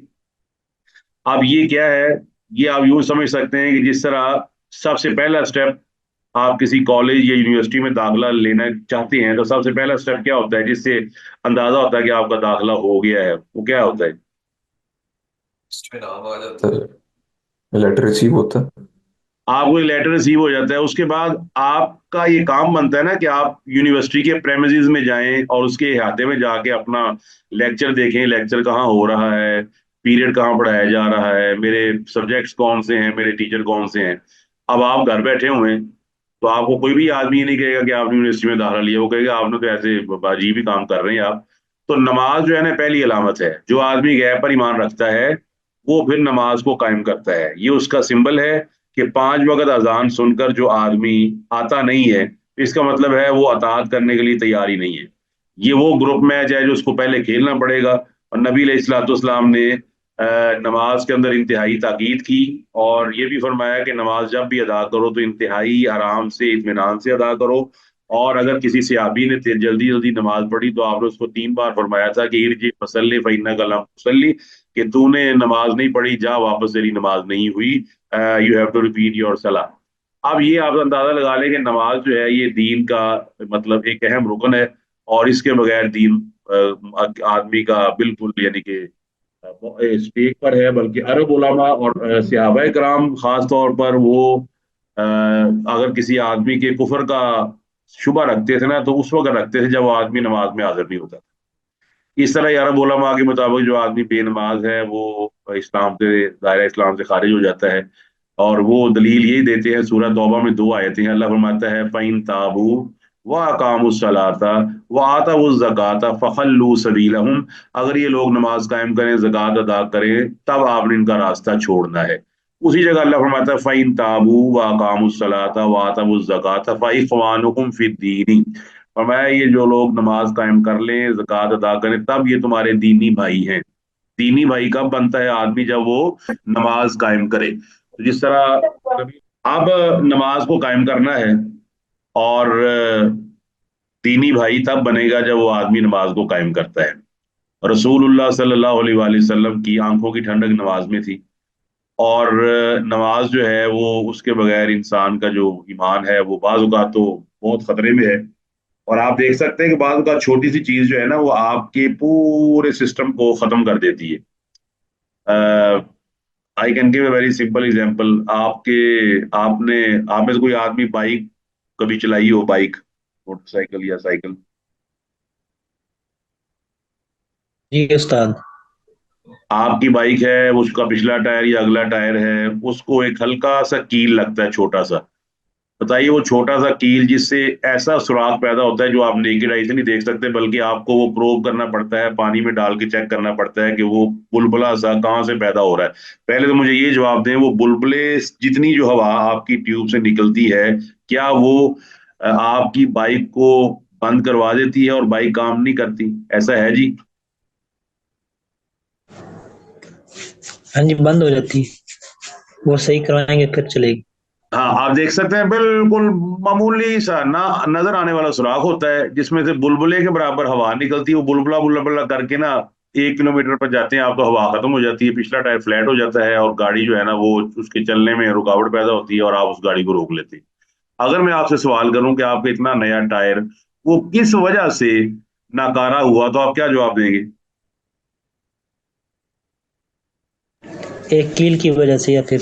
اب یہ کیا ہے، یہ آپ یوں سمجھ سکتے ہیں کہ جس طرح سب سے پہلا سٹیپ آپ کسی کالج یا یونیورسٹی میں داخلہ لینا چاہتے ہیں تو سب سے پہلا سٹیپ کیا ہوتا ہے جس سے اندازہ ہوتا ہے کہ آپ کا داخلہ ہو گیا ہے، وہ کیا ہوتا ہے؟ اس میں نام آ جاتا ہے، لیٹر ریسیو ہوتا ہے، آپ کو لیٹر ریسیو ہو جاتا ہے، اس کے بعد آپ کا یہ کام بنتا ہے نا کہ آپ یونیورسٹی کے پریمیزز میں جائیں اور اس کے احاطے میں جا کے اپنا لیکچر دیکھیں، لیکچر کہاں ہو رہا ہے، پیریڈ کہاں پڑھایا جا رہا ہے، میرے سبجیکٹس کون سے ہیں، میرے ٹیچر کون سے ہیں۔ اب آپ گھر بیٹھے ہوئے ہیں تو آپ کو کوئی بھی آدمی نہیں کہے گا کہ آپ نے یونیورسٹی میں داخلہ لیا، وہ کہے گا آپ نے تو ایسے عجیب ہی کام کر رہے ہیں آپ۔ تو نماز جو ہے نا پہلی علامت ہے، جو آدمی غیب پر ایمان رکھتا ہے وہ پھر نماز کو قائم کرتا ہے، یہ اس کا سمبل ہے کہ 5 وقت اذان سن کر جو آدمی آتا نہیں ہے، اس کا مطلب ہے وہ اطاعت کرنے کے لیے تیار ہی نہیں ہے۔ یہ وہ گروپ میچ ہے جو اس کو پہلے کھیلنا پڑے گا، اور نبی علیہ الصلوۃ والسلام نے نماز کے اندر انتہائی تاکید کی، اور یہ بھی فرمایا کہ نماز جب بھی ادا کرو تو انتہائی آرام سے اطمینان سے ادا کرو، اور اگر کسی صحابی نے جلدی جلدی نماز پڑھی تو آپ نے اس کو 3 بار فرمایا تھا کہ ارجع فصلی فإنک لم تصلی، کہ تو نے نماز نہیں پڑھی، جا واپس، تیری نماز نہیں ہوئی، you have to repeat your صلاح۔ اب یہ آپ اندازہ لگا لیں کہ نماز جو ہے یہ دین کا مطلب ایک اہم رکن ہے، اور اس کے بغیر دین آدمی کا بالکل یعنی کہ اسٹیک پر ہے۔ بلکہ عرب علماء اور صحابہ کرام خاص طور پر وہ اگر کسی آدمی کے کفر کا شبہ رکھتے تھے نا تو اس وقت رکھتے تھے جب وہ آدمی نماز میں حاضر نہیں ہوتا تھا۔ اس طرح عرب علماء کے مطابق جو آدمی بے نماز ہے وہ اسلام سے، دائرہ اسلام سے خارج ہو جاتا ہے، اور وہ دلیل یہی دیتے ہیں، سورہ توبہ میں 2 آیتیں ہیں، اللہ فرماتا ہے فَإِن تَابُوا وَأَقَامُوا الصَّلَاةَ وَآتَوُا الزَّكَاةَ فَخَلُّوا سَبِيلَهُمْ، اگر یہ لوگ نماز قائم کریں، زکوٰۃ ادا کریں، تب آپ نے ان کا راستہ چھوڑنا ہے۔ اسی جگہ اللہ فرماتا ہے فَإِن تَابُوا وَأَقَامُوا الصَّلَاةَ وَآتَوُا الزَّكَاةَ فَإِخْوَانُكُمْ فِي الدِّينِ، فرمایا یہ جو لوگ نماز قائم کر لیں، زکوٰۃ ادا کریں، تب یہ تمہارے دینی بھائی ہیں۔ دینی بھائی کب بنتا ہے آدمی؟ جب وہ نماز قائم کرے۔ تو جس طرح اب نماز کو قائم کرنا ہے، اور دینی بھائی تب بنے گا جب وہ آدمی نماز کو قائم کرتا ہے۔ رسول اللہ صلی اللہ علیہ وآلہ وسلم کی آنکھوں کی ٹھنڈک نماز میں تھی، اور نماز جو ہے وہ اس کے بغیر انسان کا جو ایمان ہے وہ بعض اوقات تو بہت خطرے میں ہے، اور آپ دیکھ سکتے ہیں کہ بعض اوقات چھوٹی سی چیز جو ہے نا وہ آپ کے پورے سسٹم کو ختم کر دیتی ہے۔ I can give a very simple example, آپ میں سے کوئی آدمی بائک کبھی چلائی ہو، بائک، موٹر سائیکل یا سائیکل؟ جی استاد، آپ کی بائک ہے، اس کا پچھلا ٹائر یا اگلا ٹائر ہے، اس کو ایک ہلکا سا کیل لگتا ہے، چھوٹا سا، بتائیے وہ چھوٹا سا کیل جس سے ایسا سوراخ پیدا ہوتا ہے جو آپ نیکڈ آئی سے نہیں دیکھ سکتے، بلکہ آپ کو وہ پروب کرنا پڑتا ہے، پانی میں ڈال کے چیک کرنا پڑتا ہے کہ وہ بلبلا سا کہاں سے پیدا ہو رہا ہے۔ پہلے تو مجھے یہ جواب دیں، وہ بلبلے جتنی جو ہوا آپ کی ٹیوب سے نکلتی ہے، کیا وہ آپ کی بائک کو بند کروا دیتی ہے اور بائک کام نہیں کرتی؟ ایسا ہے جی؟ ہاں جی، بند ہو جاتی، وہ صحیح کروائیں گے پھر چلے گی۔ ہاں، آپ دیکھ سکتے ہیں بالکل معمولی سا نہ نظر آنے والا سوراخ ہوتا ہے جس میں سے بلبلے کے برابر ہوا نکلتی ہے، وہ بلبلا بلبلا کر کے نا 1 کلومیٹر پر جاتے ہیں آپ تو ہوا ختم ہو جاتی ہے، پچھلا ٹائر فلیٹ ہو جاتا ہے، اور گاڑی جو ہے نا وہ اس کے چلنے میں رکاوٹ پیدا ہوتی ہے اور آپ اس گاڑی کو روک لیتے ہیں۔ اگر میں آپ سے سوال کروں کہ آپ کا اتنا نیا ٹائر وہ کس وجہ سے ناکارہ ہوا تو آپ کیا جواب دیں گے؟ ایک کیل کی وجہ سے یا پھر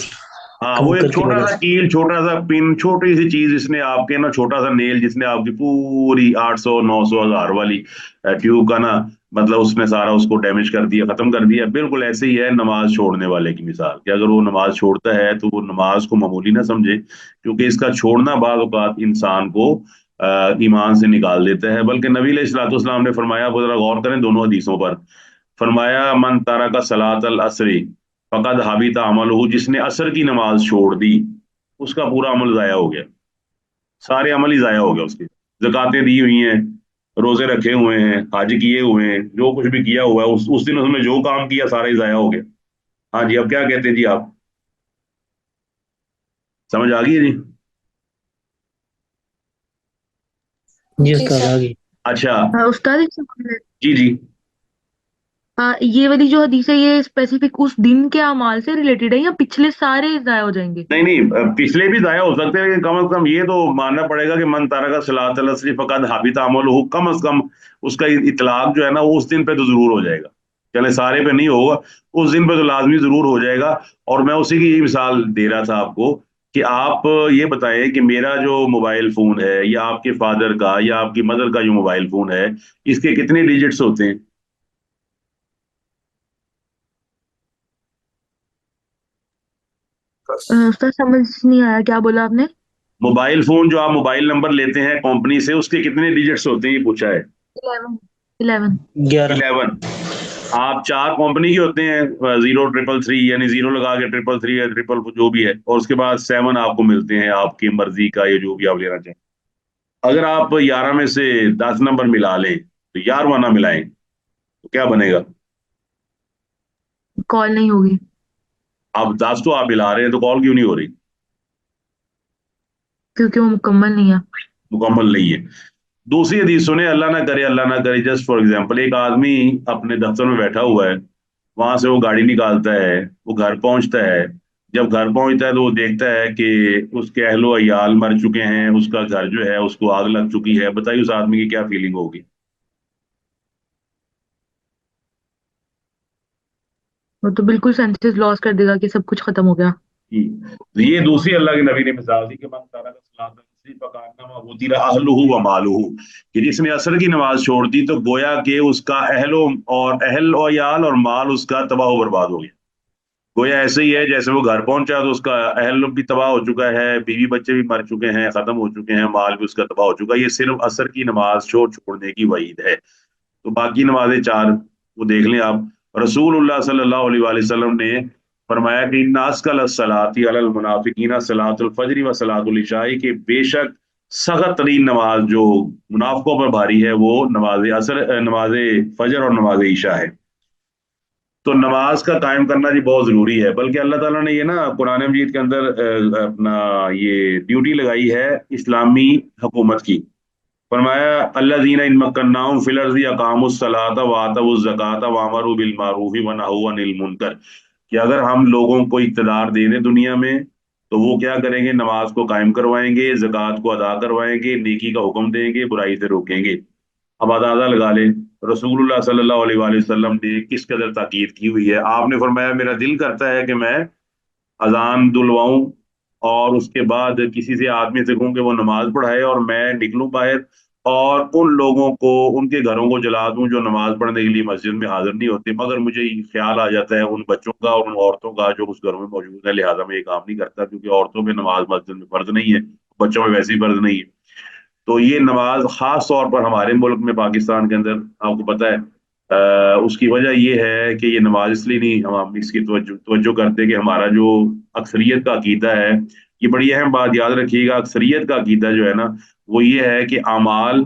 ہاں، وہ ایک کنکر کی چھوٹا وجہ سا سے۔ کیل، چھوٹا سا پن، چھوٹی سی چیز جس نے آپ کے نا، چھوٹا سا نیل جس نے آپ کی پوری 800 900 1000 والی ٹیوب کا نا मतलब उसने सारा उसको डैमेज कर दिया, खत्म कर दिया। बिल्कुल ऐसे ही है नमाज छोड़ने वाले की मिसाल, कि अगर वो नमाज छोड़ता है तो वो नमाज को मामूली ना समझे, क्योंकि इसका छोड़ना बाज़ औक़ात इंसान को ईमान से निकाल देता है। बल्कि नबी अलैहिस्सलाम ने फरमाया, आप जरा गौर करें दोनों हदीसों पर, फरमाया मन तरका सलातल असरी फकद हाबिता अमलहू, जिसने असर की नमाज छोड़ दी उसका पूरा अमल जाया हो गया, सारे अमल ही जाया हो गया उसके। जकातें दी हुई हैं, रोजे रखे हुए हैं, हज किए हुए हैं, जो कुछ भी किया हुआ है उस दिन उसने जो काम किया सारा ही जाया हो गया। हाँ जी, अब क्या कहते हैं जी आप, समझ आ गई है जी? जी जी उस्ताद सर। आ गई। अच्छा। उस्ताद एक सवाल है। जी जी। ये वाली जो हदीस है ये स्पेसिफिक उस दिन के अमाल से रिलेटेड है या पिछले सारे जाया हो जाएंगे? नहीं नहीं, पिछले भी जाया हो सकते हैं, लेकिन कम से कम ये तो मानना पड़ेगा कि मन तारा का सलातल असरी फकद हाबित अमल हो, कम से कम उसका इतलाक जो है ना वो उस दिन पे तो जरूर हो जाएगा। चले सारे पे नहीं होगा, उस दिन पे तो लाजमी जरूर हो जाएगा। और मैं उसी की यही मिसाल दे रहा था आपको, कि आप ये बताएं कि मेरा जो मोबाइल फोन है या आपके फादर का या आपकी मदर का जो मोबाइल फोन है, इसके कितने डिजिट्स होते हैं? उस्ताद समझ नहीं आया, क्या बोला आपने? मोबाइल फोन जो आप मोबाइल नंबर लेते हैं कंपनी से, उसके कितने डिजिट्स होते हैं ये पूछा है। 11। 11। 11। 11। आप चार कंपनी के होते हैं, 0 3 3 यानी जीरो लगा के 3 3 या ट्रिपल जो भी है, और उसके बाद 7 आपको मिलते हैं आपकी मर्जी का, ये जो भी आप लेना चाहें। अगर आप 11 में से 10 नंबर मिला लें तो 11वां ना मिलाएं तो क्या बनेगा? कॉल नहीं होगी। अब 10 तो आप मिला रहे हैं, तो कॉल क्यों नहीं हो रही? क्योंकि वो मुकम्मल नहीं है। मुकम्मल नहीं है। दूसरी हदीस सुने, अल्लाह ना करे, जस्ट फॉर एग्जांपल, एक आदमी अपने दफ्तर में बैठा हुआ है, वहां से वो गाड़ी निकालता है, वो घर पहुंचता है। जब घर पहुंचता है तो वो देखता है कि उसके अहलो अयाल मर चुके हैं, उसका घर जो है उसको आग लग चुकी है। बताइए उस आदमी की क्या फीलिंग होगी? वो तो बिल्कुल सेंसेस लॉस कर देगा कि सब कुछ खत्म हो गया। तो ये दूसरी अल्लाह के नबी ने मिसाल दी कि मन तारा का सलात पकाना वो तीरा अहलुहु व मालुहु, कि जिसने असर की नमाज छोड़ दी तो गोया कि उसका अहल और याल और माल उसका तबाह व बर्बाद हो गया। गोया ऐसे ही है जैसे वो घर पहुंचा तो उसका अहल भी तबाह हो चुका है, बीवी बच्चे भी मर चुके हैं, खत्म हो चुके हैं, माल भी उसका तबाह हो चुका है। ये सिर्फ असर की नमाज छोड़ने की वईद है। तो बाकी नमाजें चार वो देख लें आप। रसूलुल्लाह सल्लल्लाहु अलैहि वसल्लम ने फरमाया कि नास्कल सलाती अलल मुनाफिकीना सलातुल फजर व सलातुल इशाई, के बेशक सख्त तरीन नमाज जो मुनाफिकों पर भारी है वो नमाज असर, नमाज फजर और नमाज ईशा है। तो नमाज का कायम करना जी बहुत जरूरी है। बल्कि अल्लाह ताला ने ये ना कुरान मजीद के अंदर अपना ये ड्यूटी लगाई है इस्लामी हुकूमत की। फरमाया अल्लज़ीना इन मक्कन्नाहुम फिल अर्ज़ि अक़ामुस सलाता व आतवुज़ ज़काता व अमरू बिल मारूफ़ि व नहू अनिल मुनकर, कि अगर हम लोगों को इक़्तिदार दे दें दुनिया में तो वो क्या करेंगे? नमाज को कायम करवाएंगे, ज़कात को अदा करवाएंगे, नेकी का हुक्म देंगे, बुराई से रोकेंगे। अब अंदाजा लगा ले रसूलुल्लाह सल्लल्लाहु अलैहि वसल्लम ने किस कदर ताकीद की हुई है। आपने फरमाया मेरा दिल करता है कि मैं अजान दुलवाऊं और उसके बाद किसी से आदमी से कहूं कि वो नमाज पढ़ाए और मैं निकलूं बाहर, और उन लोगों को उनके घरों को जला दूं जो नमाज पढ़ने के लिए मस्जिद में हाजिर नहीं होते। मगर मुझे ये ख्याल आ जाता है उन बच्चों का और उन औरतों का जो उस घरों में मौजूद है, लिहाजा मैं ये काम नहीं करता, क्योंकि औरतों में नमाज मस्जिद में फर्ज नहीं है, बच्चों में वैसे ही फर्ज नहीं है। तो ये नमाज खास तौर पर हमारे मुल्क में पाकिस्तान के अंदर आपको पता है, उसकी वजह ये है कि ये नमाज इसलिए नहीं हम इसकी तवज्जो करते कि हमारा जो अक्सरियत का अकीदा है, ये बड़ी अहम बात याद रखिएगा, अक्सरियत का अकीदा जो है ना वो ये है कि अमाल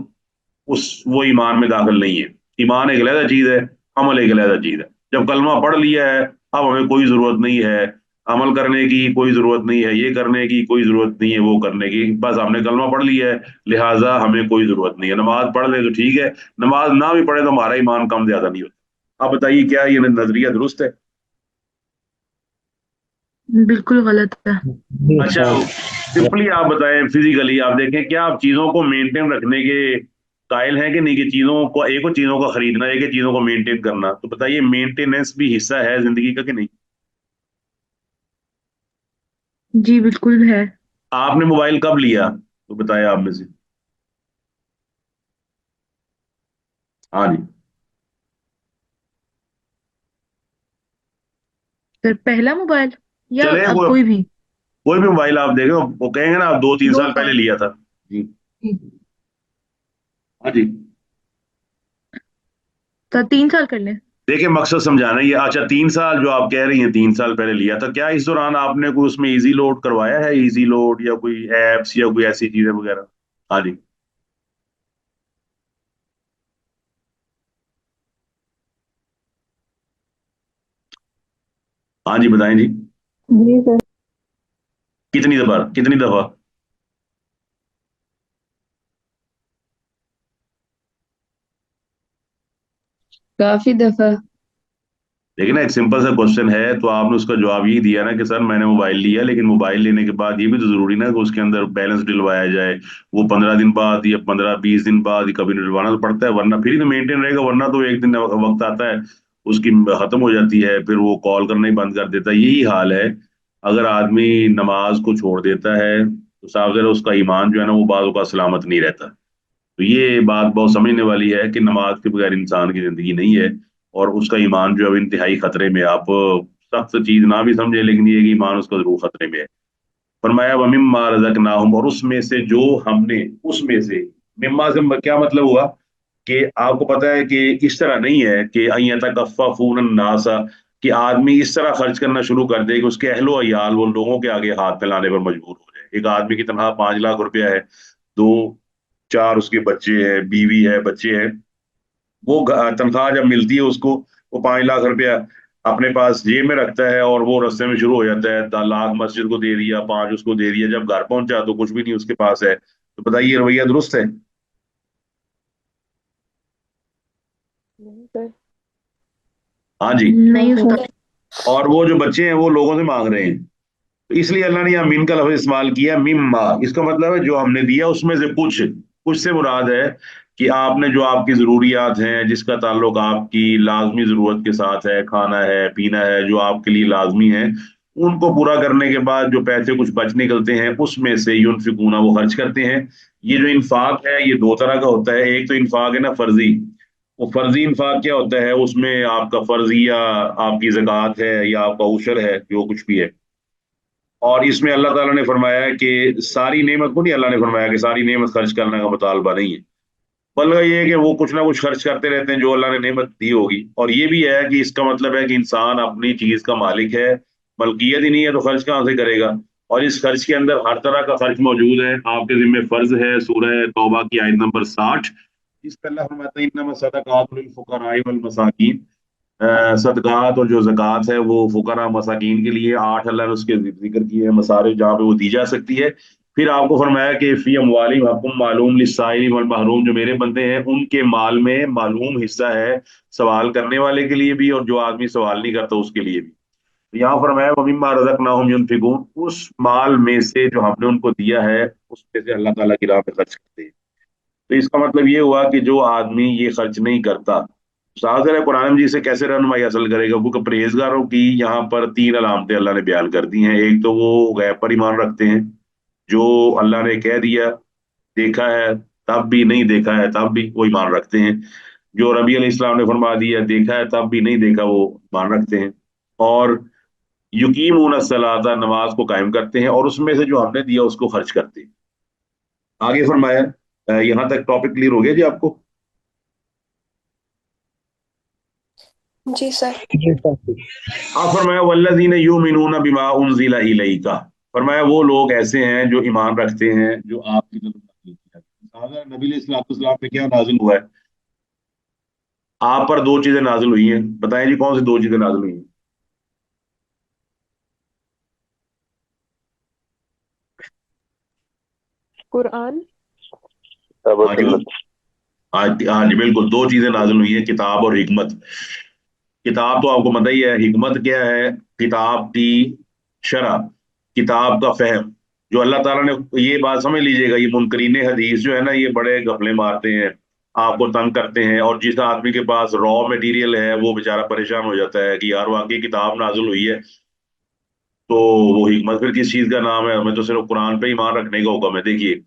उस वो ईमान में दाखिल नहीं है। ईमान एक अलग चीज है, अमल एक अलग चीज है। जब कलमा पढ़ लिया है अब हमें कोई जरूरत नहीं है अमल करने की, कोई जरूरत नहीं है ये करने की, कोई जरूरत नहीं है वो करने की, बस हमने कलमा पढ़ लिया है, लिहाजा हमें कोई जरूरत नहीं है। नमाज पढ़ ले तो ठीक है, नमाज ना भी पढ़े तो हमारा ईमान कम ज्यादा नहीं होता। आप बताइए क्या ये नजरिया दुरुस्त है? बिल्कुल गलत है। जी अच्छा, उस्ताद। सिंपली आप बताएं, फिजिकली आप देखें क्या आप चीजों को मेंटेन रखने के कायल हैं कि नहीं, कि चीजों को एक और चीजों को खरीदना एक ही चीजों को मेंटेन करना, तो बताइए मेंटेनेंस भी हिस्सा है जिंदगी का कि नहीं? जी बिल्कुल है। आपने मोबाइल कब लिया तो बताया आप में से? हाँ जी। सर पहला मोबाइल या चले अब कोई कोई भी? कोई भी मोबाइल आप देखें, वो कहेंगे ना आप 2-3 साल 2 साल। पहले लिया था। जी। जी। हाँ जी। तो 3 साल कर लें। देखिए मकसद समझाना ये, अच्छा 3 साल जो आप कह रही हैं 3 साल पहले लिया था, क्या इस दौरान आपने कोई उसमें इजी लोड करवाया है, इजी लोड या कोई एप्स या कोई ऐसी चीजें वगैरह? हाँ जी। हाँ जी बताएं जी। जी सर। कितनी दफा? काफी दफा। लेकिन ना एक सिंपल सा क्वेश्चन है, तो आपने उसका जवाब यही दिया ना कि सर मैंने मोबाइल लिया, लेकिन मोबाइल लेने के बाद ये भी तो जरूरी ना कि उसके अंदर बैलेंस डलवाया जाए। वो 15 दिन बाद या 15-20 दिन बाद ही कभी डलवाना तो पड़ता है, वरना फिर ही तो मेंटेन रहेगा, वरना तो एक दिन वक्त आता है उसकी खत्म हो जाती है, फिर वो कॉल करना ही बंद कर देता है। यही हाल है अगर आदमी नमाज को छोड़ देता है, तो साफ ज़रा उसका ईमान जो है ना वो बाज़ का सलामत नहीं रहता। तो ये बात बहुत समझने वाली है कि नमाज के बगैर इंसान की जिंदगी नहीं है, और उसका ईमान जो है वो इंतहाई खतरे में है। आप सख्त चीज ना भी समझे, लेकिन ये कि ईमान उसका जरूर खतरे में है। फरमाया वमिम्मा रज़क़नाहुम, और उसमें से जो हमने, उसमें से, मिम्मा से क्या मतलब हुआ कि आपको पता है कि इस तरह नहीं है कि अयतकफ़फ़ून नासा, कि आदमी इस तरह खर्च करना शुरू कर दे कि उसके अहलो अयाल वो लोगों के आगे हाथ फैलाने पर मजबूर हो जाए। एक आदमी की तनख्वाह 5 लाख रुपया है, दो चार उसके बच्चे हैं, बीवी है, बच्चे हैं, वो तनख्वाह जब मिलती है उसको, वो 5 लाख रुपया अपने पास जेब में रखता है, और वो रास्ते में शुरू हो जाता है 10 लाख मस्जिद को दे दिया, 5 उसको दे दिया, जब घर पहुंचा तो कुछ भी नहीं उसके पास है। तो बताइए रवैया दुरुस्त है? नहीं सर। हाँ जी। नहीं उस्ताद। और वो जो बच्चे हैं वो लोगों से मांग रहे हैं, तो इसलिए अल्लाह ने यहाँ मिन का लफ्ज इस्तेमाल किया, मिम्मा। इसका मतलब है जो हमने दिया उसमें से कुछ। कुछ से मुराद है कि आपने जो आपकी जरूरियात हैं, जिसका ताल्लुक आपकी लाजमी जरूरत के साथ है, खाना है, पीना है, जो आपके लिए लाजमी है, उनको पूरा करने के बाद जो पैसे कुछ बच निकलते हैं उसमें से यूनफिकूना, वो खर्च करते हैं। ये जो इन्फाक है ये दो तरह का होता है। एक तो इन्फाक है ना फर्जी, वो फर्जी इन्फाक क्या होता है, उसमें आपका फर्जिया, आपकी ज़कात है या आपका उशर है, जो कुछ भी है। और इसमें अल्लाह ताला ने फरमाया है कि सारी नेमत को नहीं, अल्लाह ने फरमाया कि सारी नेमत खर्च करने का मुतालबा नहीं है, बल्कि ये है कि वो कुछ ना कुछ खर्च करते रहते हैं जो अल्लाह ने नेमत दी होगी। और ये भी है कि इसका मतलब है कि इंसान अपनी चीज का मालिक है, मलकियत ही नहीं है तो खर्च कहाँ से करेगा। और इस खर्च के अंदर हर तरह का खर्च मौजूद है। आपके जिम्मे फर्ज है सूरह तौबा की आयत नंबर 60, जिसपे अल्लाह फरमाता है इन्नमा सदकातुल लिल फुकराई वल मसाकीन, सदकात और जो ज़कात है वो फुकरा मसाकीन के लिए। 8 अल्लाह ने उसके जिक्र किए हैं मसारिफ जहाँ पे वो दी जा सकती है। फिर आपको फरमाया कि फी अमवालिहिम हक़्क़ुम मालूम लिस्साइल वल महरूम, जो मेरे बंदे हैं उनके माल में मालूम हिस्सा है सवाल करने वाले के लिए भी, और जो आदमी सवाल नहीं करता उसके लिए भी। तो यहाँ फरमाया वमिम्मा रज़क़नाहुम युनफिकून, उस माल में से जो हमने उनको दिया है उसमें से अल्लाह ताला की राह में खर्च करते हैं। तो इसका मतलब ये हुआ कि जो आदमी ये खर्च नहीं करता, सागर है कुरान मजीद से कैसे रहनुमाई हासिल करेगा, क्योंकि परहेजगारों की यहाँ पर 3 अलामतें अल्लाह ने बयान कर दी हैं। एक तो वो गैब पर ईमान रखते हैं, जो अल्लाह ने कह दिया, देखा है तब भी, नहीं देखा है तब भी वो ईमान रखते हैं। जो नबी अलैहि इस्लाम ने फरमा दिया, देखा है तब भी, नहीं देखा, वो ईमान रखते हैं। और युकीमून सलाता, नमाज को कायम करते हैं, और उसमें से जो हमने दिया उसको खर्च करते हैं। आगे फरमाया, यहाँ तक टॉपिक क्लियर हो गया जी आपको? जी सर। ये सब। हाँ फरमाया वल्लज़ीना युमिनूना बिमा उनज़िला इलैका, फरमाया वो लोग ऐसे हैं जो ईमान रखते हैं जो आपकी तरफ नाज़िल किया गया। अगर नबी अलैहि सलाम पे क्या नाजिल हुआ है? आप पर दो चीजें नाजिल हुई हैं, बताएं जी कौन सी दो चीजें नाजिल हुई हैं? कुरान। हाँ जी हाँ हाँ जी बिल्कुल, दो चीजें नाजिल हुई हैं, किताब और हिकमत। किताब तो आपको पता ही है, हिकमत क्या है? किताब की शरह, किताब का फहम। जो अल्लाह ताला ने, ये बात समझ लीजिएगा, ये मुनकरीन हदीस जो है ना ये बड़े घपले मारते हैं, आपको तंग करते हैं, और जिस आदमी के पास रॉ मटेरियल है वो बेचारा परेशान हो जाता है कि यार वाकई किताब नाजुल हुई है, तो वो हिकमत फिर किस चीज का नाम है? हमें तो सिर्फ कुरान पे ईमान रखने का हुक्म है। देखिए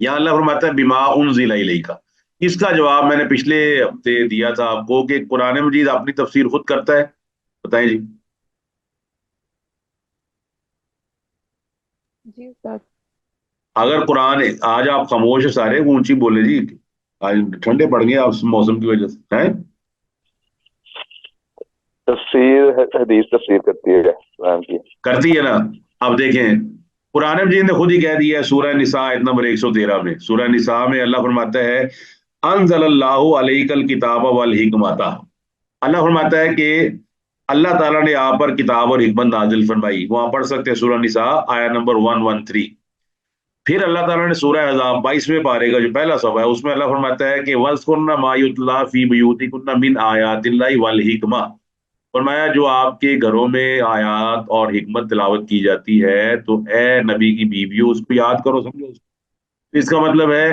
यहाँ अल्लाह फरमाता है बिमा उनजिला इलैका। इसका जवाब मैंने पिछले हफ्ते दिया था आपको कि कुरान मजीद अपनी तफसीर खुद करता है। बताएं जी। जी उस्ताद। अगर कुरान, आज आप खामोश है सारे, ऊंची बोले जी, आज ठंडे पड़ गए आप मौसम की वजह से हैं। तफसीर हदीस तफसीर करती है कुरान की। करती है ना। अब देखें, कुरान मजीद ने खुद ही कह दिया है, सूरह निसा आयत नंबर 113 में, सूरह निसा में अल्लाह फरमाता है अनज़लल्लाहु अलैकल किताब वल हिकमता। अल्लाह फरमाता है कि अल्लाह ताला ने आप पर किताब और हिकमत नाजिल फरमाई। वहां पढ़ सकते हैं सूरह निसा आया नंबर 113। फिर अल्लाह ताला ने सूरह अहज़ाब 22वें पारे का जो पहला सफ़ा है उसमें अल्लाह फरमाता है कि वज़कुरना मा युतला फी बुयूतिकुन्ना मिन आयातिल्लाहि वल हिकमा। फरमाया जो आपके घरों में आयात और हिकमत तिलावत की जाती है तो ए नबी की बीवियों उसको याद करो, समझो उसको। इसका मतलब है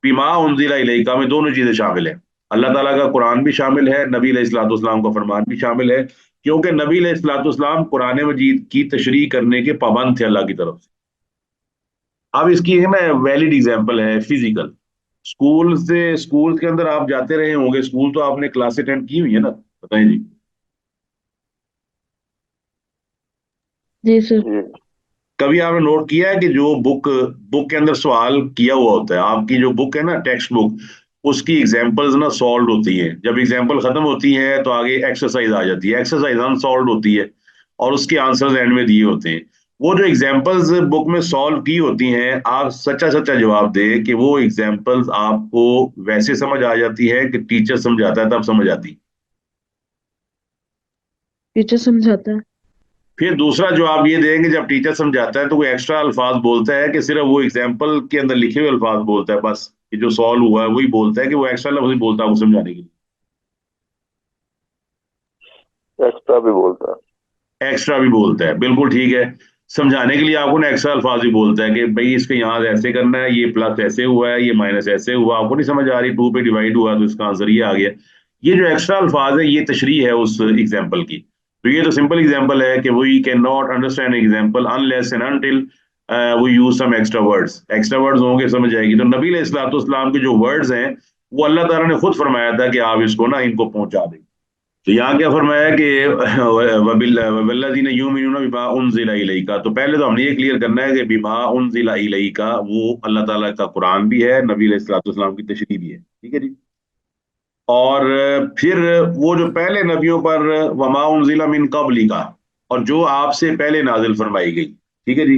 बिमा उनजिला इलैका में दोनों चीजें शामिल है। अल्लाह ताला का कुरान भी शामिल है, नबी अलैहिस्सलाम का फरमान भी शामिल है, क्योंकि नबी अलैहिस्सलाम कुरान मजीद की तशरीह करने के पाबंद थे अल्लाह की तरफ से। अब इसकी एक ना वैलिड एग्जाम्पल है फिजिकल। स्कूल के अंदर आप जाते रहे होंगे, स्कूल तो आपने क्लास अटेंड की हुई है ना, बताएं जी। जी सर। जी कभी आपने नोट किया है कि जो बुक बुक के अंदर सवाल किया हुआ होता है, आपकी जो बुक है ना टेक्स्ट बुक, उसकी एग्जांपल्स ना सॉल्व होती हैं। जब एग्जांपल खत्म होती है तो आगे एक्सरसाइज आ जाती है, एक्सरसाइज अनसॉल्व होती है और उसके आंसर्स एंड में दिए होते हैं। वो जो एग्जांपल्स बुक में सॉल्व की होती हैं, आप सच्चा सच्चा जवाब दें कि वो एग्जांपल्स आपको वैसे समझ आ जाती है कि टीचर समझाता है तब समझ आती है। टीचर समझाता है। फिर दूसरा जवाब ये देंगे, जब टीचर समझाता है तो कोई एक्स्ट्रा अल्फाज बोलता है कि सिर्फ वो एग्जाम्पल के अंदर लिखे हुए अल्फाज बोलता है, बस कि जो सॉल्व हुआ है वही बोलता है, कि वो एक्स्ट्रा लफ्ज बोलता है वो समझाने के लिए। एक्स्ट्रा भी बोलता एक्स्ट्रा भी बोलता है, बिल्कुल ठीक है। समझाने के लिए आपको ना एक्स्ट्रा अल्फाज भी बोलता है कि भाई इसके यहाँ ऐसे करना है, ये प्लस ऐसे हुआ है, ये माइनस ऐसे हुआ, आपको नहीं समझ आ रही, 2 पे डिवाइड हुआ तो इसका आंसर ये आ गया। ये जो एक्स्ट्रा अल्फाज है ये तशरीह है उस एग्जाम्पल की। तो ये तो सिंपल एग्जाम्पल है कि we can not understand example unless and until we use some extra words. Extra words होंगे समझ आएगी। तो नबी अलैहिस्सलाम के जो वर्ड्स हैं वो अल्लाह ताला ने खुद फरमाया था कि आप इसको ना इनको पहुंचा दें। तो यहाँ क्या फरमाया कि वल्लज़ीना युमिनूना बिमा उनज़िला इलैका, तो पहले तो हमने ये क्लियर करना है कि बिमा उनज़िला इलैका वो अल्लाह ताला का कुरान भी है, नबी अलैहिस्सलाम की तशरीह भी है, ठीक है जी। और फिर वो जो पहले नबियों पर वमा उनज़िला मिन क़ब्लिका, और जो आपसे पहले नाजिल फरमाई गई, ठीक है जी।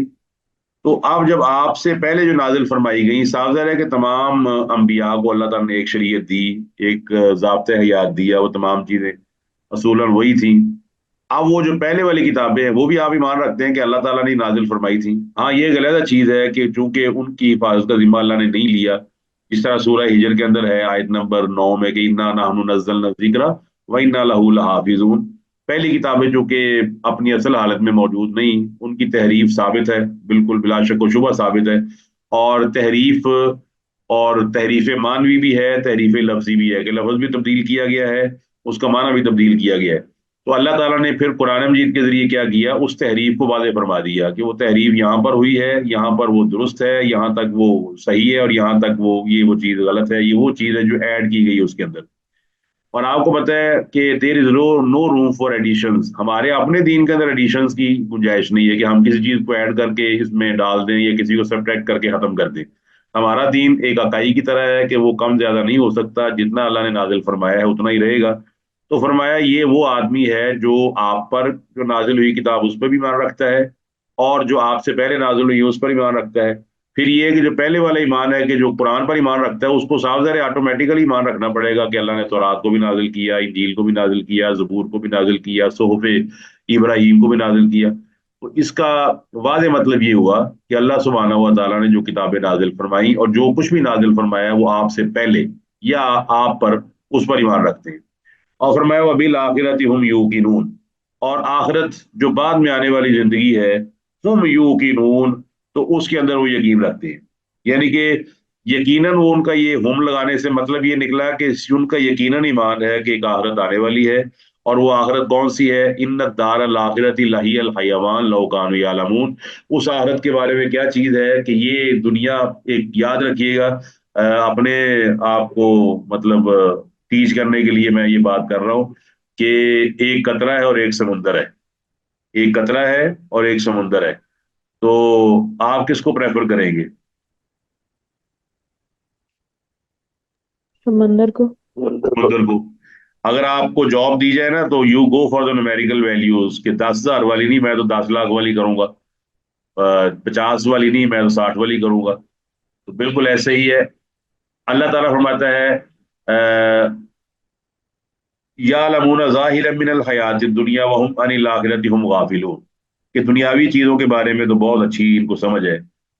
तो अब जब आपसे पहले जो नाजिल फरमाई गई, साफ ज़ाहिर है कि तमाम अंबिया को अल्लाह ताला ने एक शरीयत दी, एक ज़ाब्ते हयात दिया, वो तमाम चीज़ें असूलन वही थी। अब वो जो पहले वाली किताबें हैं वो भी आप ईमान रखते हैं कि अल्लाह ताला ने नाजिल फरमाई थी। हाँ, ये गलत चीज़ है कि चूंकि उनकी हिफाजत का जिम्मा अल्लाह ने नहीं लिया। जिस तरह सूरह हिजर के अंदर है आयत नंबर 9 में कि इन्ना नहनु नज़्ज़लना ज़िक्रा व इन्ना लहू लहाफिज़ून। पहली किताबें जो कि अपनी असल हालत में मौजूद नहीं, उनकी तहरीफ साबित है, बिल्कुल बिला शक व शुबा साबित है। और तहरीफ मानवी भी है, तहरीफ लफ्जी भी है कि लफ्ज भी तब्दील किया गया है, उसका माना भी तब्दील किया गया है। तो अल्लाह ताला ने फिर कुरान मजीद के जरिए क्या किया, उस तहरीफ को वाज़ेह फरमा दिया कि वो तहरीफ यहाँ पर हुई है, यहाँ पर वो दुरुस्त है, यहाँ तक वो सही है, और यहाँ तक वो चीज़ गलत है। ये वो चीज़ है जो ऐड की गई है उसके अंदर। और आपको पता है कि there is no room for additions. हमारे अपने दीन के अंदर एडिशंस की गुंजाइश नहीं है कि हम किसी चीज़ को ऐड करके इसमें डाल दें या किसी को सब्ट्रैक्ट करके ख़त्म कर दें। हमारा दीन एक अकाई की तरह है कि वो कम ज़्यादा नहीं हो सकता, जितना अल्लाह ने नाजिल फरमाया है उतना ही रहेगा। तो फरमाया ये वो आदमी है जो आप पर जो नाजिल हुई किताब उस पर भी ईमान रखता है, और जो आपसे पहले नाजिल हुई है उस पर ईमान रखता है। फिर ये कि जो पहले वाला ईमान है कि जो कुरान पर ईमान रखता है उसको साफ ज़ाहिर ऑटोमेटिकली ईमान रखना पड़ेगा कि अल्लाह ने तौरात को भी नाजिल किया, इंजील को भी नाजिल किया, ज़बूर को भी नाजिल किया, सुहूफ़ इब्राहीम को भी नाजिल किया। तो इसका वाज़ेह मतलब ये हुआ कि अल्लाह सुब्हानहू व तआला ने जो किताबें नाजिल फरमाई और जो कुछ भी नाजिल फरमाया वो आपसे पहले या आप पर उस पर ईमान रखते हैं। और फरमाया वबिल आखिरति हुम यूकिनून, और आखिरत जो बाद में आने वाली जिंदगी है, हुम यूकिनून, तो उसके अंदर वो यकीन रखते हैं। यानी कि यकीनन वो, उनका ये हुम लगाने से मतलब ये निकला कि उनका यकीनन ईमान है कि एक आखिरत आने वाली है। और वो आखिरत कौन सी है, इन्न दार अल आखिरति लहियल हयवान लौ कानू यालमून। उस आखिरत के बारे में क्या चीज है कि ये दुनिया, एक याद रखिएगा, अपने आप को मतलब टीच करने के लिए मैं ये बात कर रहा हूँ कि एक कतरा है और एक समुंदर है। एक कतरा है और एक समुंदर है। तो आप किसको प्रेफर करेंगे? समंदर को। समुंदर को। अगर आपको जॉब दी जाए ना तो you go for the numerical values कि 10,000 वाली नहीं, मैं तो 10 लाख वाली करूंगा, 50 वाली नहीं, मैं तो 60 वाली करूंगा। तो बिल्कुल ऐसे ही है। अल्लाह ताला फरमाता है यालमून ज़ाहिरम मिनल हयातिद दुनिया व हुम अनिल आखिरति हुम गाफिलून, कि दुनियावी चीजों के बारे में तो बहुत अच्छी इनको समझ है।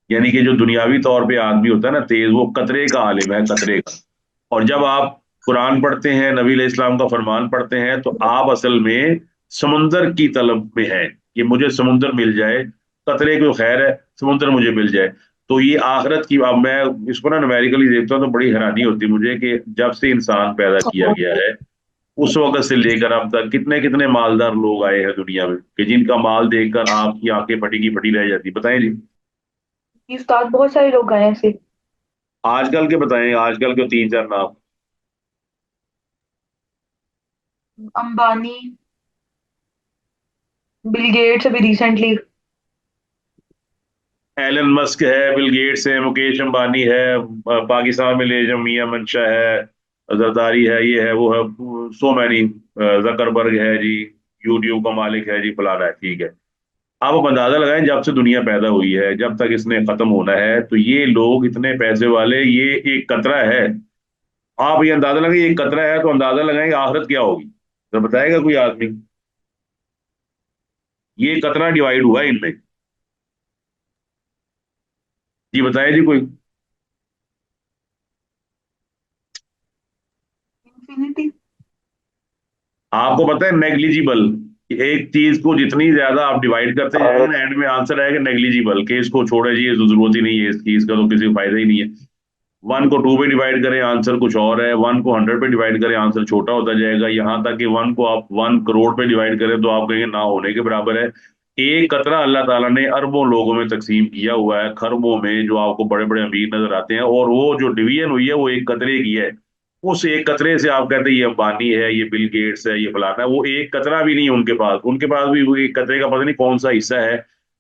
यानी कि जो दुनियावी तौर पे आदमी होता है ना तेज, वो कतरे का आलिम है, कतरे का। और जब आप कुरान पढ़ते हैं, नबी अलैहि इस्लाम का फरमान पढ़ते हैं, तो आप असल में समुंदर की तलब में हैं कि मुझे समुंदर मिल जाए, कतरे को खैर है, समुंदर मुझे मिल जाए। तो ये आखिरत की, अब मैं इसको ना न्यूमेरिकली देखता हूँ तो बड़ी हैरानी होती है मुझे कि जब से इंसान पैदा किया गया है उस वक्त से लेकर अब तक कितने कितने मालदार लोग आए हैं दुनिया में कि जिनका माल देखकर आपकी आंखें फटी की फटी रह जाती। बताएं जी। ये उस्ताद बहुत सारे लोग आए हैं ऐसे। आजकल के बताएं, आजकल के तीन चार नाम। अंबानी, बिल गेट्स अभी रिसेंटली। एलन मस्क है, बिल गेट्स है, मुकेश अंबानी है, पाकिस्तान में ले मियां मंशा है, जरदारी है, ये है वो है, सो मैनी, जकरबर्ग है जी, यूट्यूब का मालिक है जी, फलाना है, ठीक है। आप अंदाजा लगाएं जब से दुनिया पैदा हुई है जब तक इसने खत्म होना है, तो ये लोग इतने पैसे वाले, ये एक कतरा है। आप ये अंदाजा लगाइए, एक कतरा है, तो अंदाजा लगाएंगे आखिरत क्या होगी, तो बताएगा कोई आदमी? ये कतरा डिवाइड हुआ है इनमें। जी बताए जी कोई। इन्फिनिटी। आपको पता है नेग्लिजिबल, एक चीज को जितनी ज्यादा आप डिवाइड करते जाएंगे आखिरत ना, एंड में आंसर आएगा नेग्लिजिबल, कि इसको छोड़े जी, इसको जरूरत ही नहीं है इस चीज का, तो किसी को फायदा ही नहीं है। 1 को 2 पे डिवाइड करें आंसर कुछ और है, 1 को 100 पे डिवाइड करें आंसर छोटा होता जाएगा, यहाँ तक कि 1 को आप 1 करोड़ पे डिवाइड करें तो आप कहेंगे ना होने के बराबर है। एक कतरा अल्लाह ताला ने अरबों लोगों में तकसीम किया हुआ है, खरबों में, जो आपको बड़े बड़े अमीर नजर आते हैं, और वो जो डिवीजन हुई है वो एक कतरे की है। उस एक कतरे से आप कहते हैं ये अंबानी है, ये बिल गेट्स है, ये फलाना है, वो एक कतरा भी नहीं है उनके पास। उनके पास भी वो एक कतरे का पता नहीं कौन सा हिस्सा है।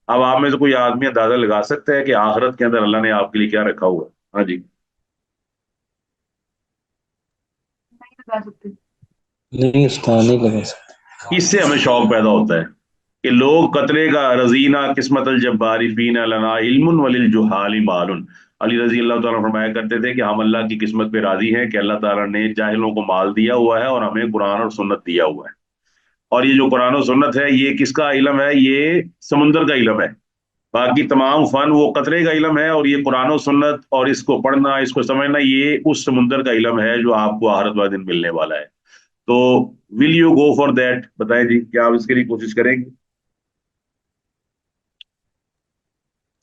अब आप में से कोई आदमी अंदाजा लगा सकता है कि आखिरत के अंदर अल्लाह ने आपके लिए क्या रखा हुआ है? हाँ जी। नहीं लगा सकते। नहीं उस्ताद, नहीं लगा सकते। इससे हमें शौक पैदा होता है कि लोग कतरे का रजीना किस्मत अल जब्बारी फीना लना इल्मुन वलिल जुहाली मालुन। अली रजी अल्लाह ताला फरमाया करते थे कि हम अल्लाह की किस्मत पे राजी हैं कि अल्लाह ताला ने जाहिलों को माल दिया हुआ है और हमें कुरान और सुन्नत दिया हुआ है। और ये जो कुरान और सुन्नत है ये किसका इलम है? ये समुंदर का इलम है। बाकी तमाम फन वो कतरे का इलम है, और ये कुरान और सुन्नत और इसको पढ़ना, इसको समझना, ये उस समुंदर का इलम है जो आपको आखिरत वाले दिन मिलने वाला है। तो will you go for that? बताएं जी, क्या आप इसके लिए कोशिश करेंगे?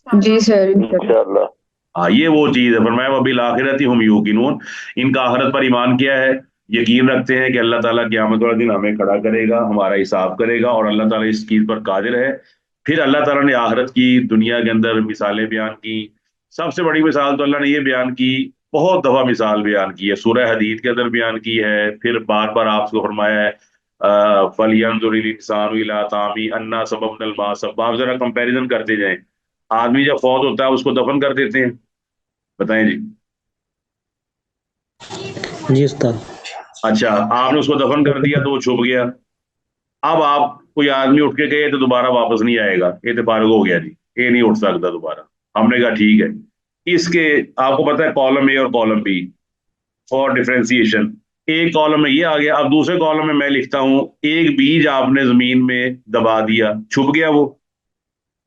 जी सर, इंशाल्लाह। इंशाल्लाह। हाँ, ये वो चीज है, फरमाया वबिल आखिरती हम यूकिनून, इनका आखिरत पर ईमान किया है, यकीन रखते हैं कि अल्लाह ताला क़यामत वाले दिन हमें खड़ा करेगा, हमारा हिसाब करेगा, और अल्लाह ताला इस चीज पर कादिर है। फिर अल्लाह ताला ने आखिरत की दुनिया के अंदर मिसालें बयान की। सबसे बड़ी मिसाल तो अल्लाह ने ये बयान की, बहुत दफा मिसाल बयान की है, सूरह हदीद के अंदर बयान की है, फिर बार बार आपको फरमाया है फलियंजुरिल इंसानु इला तामी अन्ना सबबनल मा सबा। आप जरा कंपैरिजन करते जाएं। आदमी जब फौत होता है उसको दफन कर देते हैं। बताएं जी। जी उस्ताद। अच्छा, आपने उसको दफन कर दिया तो वो छुप गया। अब आप कोई आदमी उठ के गए तो दोबारा वापस नहीं आएगा, ये तो फारग हो गया जी, ये नहीं उठ सकता दोबारा। हमने कहा ठीक है। इसके आपको पता है कॉलम ए और कॉलम बी फॉर डिफरेंशिएशन। एक कॉलम में ये आ गया, अब दूसरे कॉलम में मैं लिखता हूं एक बीज आपने जमीन में दबा दिया, छुप गया वो।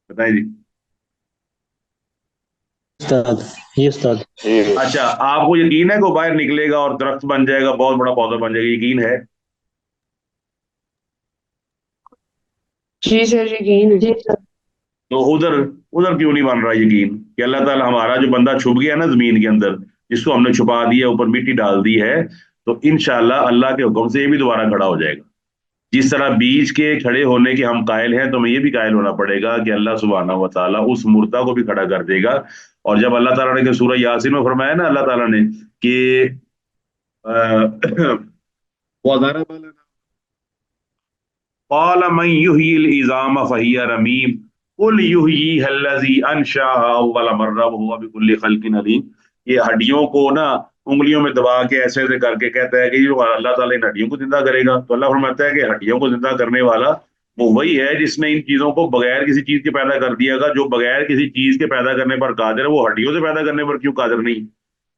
बताएं जी। उस्ताद, ये उस्ताद। जी अच्छा, आपको यकीन है कि वो बाहर निकलेगा और दरख्त बन जाएगा, बहुत बड़ा पौधा बन जाएगा? यकीन है? जी सर, यकीन है। जी सर। तो उधर उधर क्यों नहीं बन रहा यकीन कि अल्लाह ताला हमारा जो बंदा छुप गया ना जमीन के अंदर, जिसको हमने छुपा दिया, ऊपर मिट्टी डाल दी है, तो इंशाल्लाह अल्लाह के हुक्म से ये भी दोबारा खड़ा हो जाएगा। जिस तरह बीज के खड़े होने के हम कायल हैं, तो हमें ये भी कायल होना पड़ेगा कि अल्लाह सुब्हानहू व तआला उस मुर्दा को भी खड़ा कर देगा। और जब अल्लाह ताला ने सूरह यासीन में फरमाया ना अल्लाह ताला ने कि क़ाल मन युह्यिल इज़ाम फ़हिय रमीम, कुल युहयीहा अल्लज़ी अंशअहा अव्वल मर्रा वहुवा बिकुल्लि खल्किन अलीम। ये हड्डियों को ना उंगलियों में दबा के ऐसे ऐसे करके कहता है कि जो अल्लाह ताला इन हड्डियों को जिंदा करेगा, तो अल्लाह फरमाता है कि हड्डियों को जिंदा करने वाला वो वही है जिसने इन चीजों को बगैर किसी चीज के पैदा कर दिया। जो बगैर किसी चीज के पैदा करने पर कादिर है, वो हड्डियों से पैदा करने पर क्यों कादिर नहीं?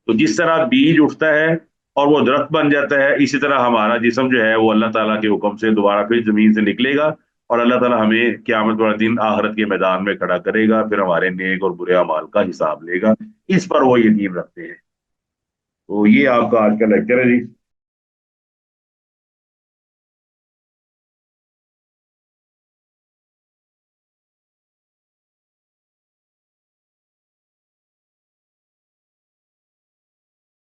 तो जिस तरह बीज उठता है और वो दरख्त बन जाता है, इसी तरह हमारा जिस्म जो है वो अल्लाह ताला के हुक्म से दोबारा फिर जमीन से निकलेगा और अल्लाह ताला हमें क़यामत वाले दिन आखिरत के मैदान में खड़ा करेगा, फिर हमारे नेक और बुरे अमाल का हिसाब लेगा। इस पर वो यकीन रखते हैं। तो ये आपका आज का लेक्चर है जी।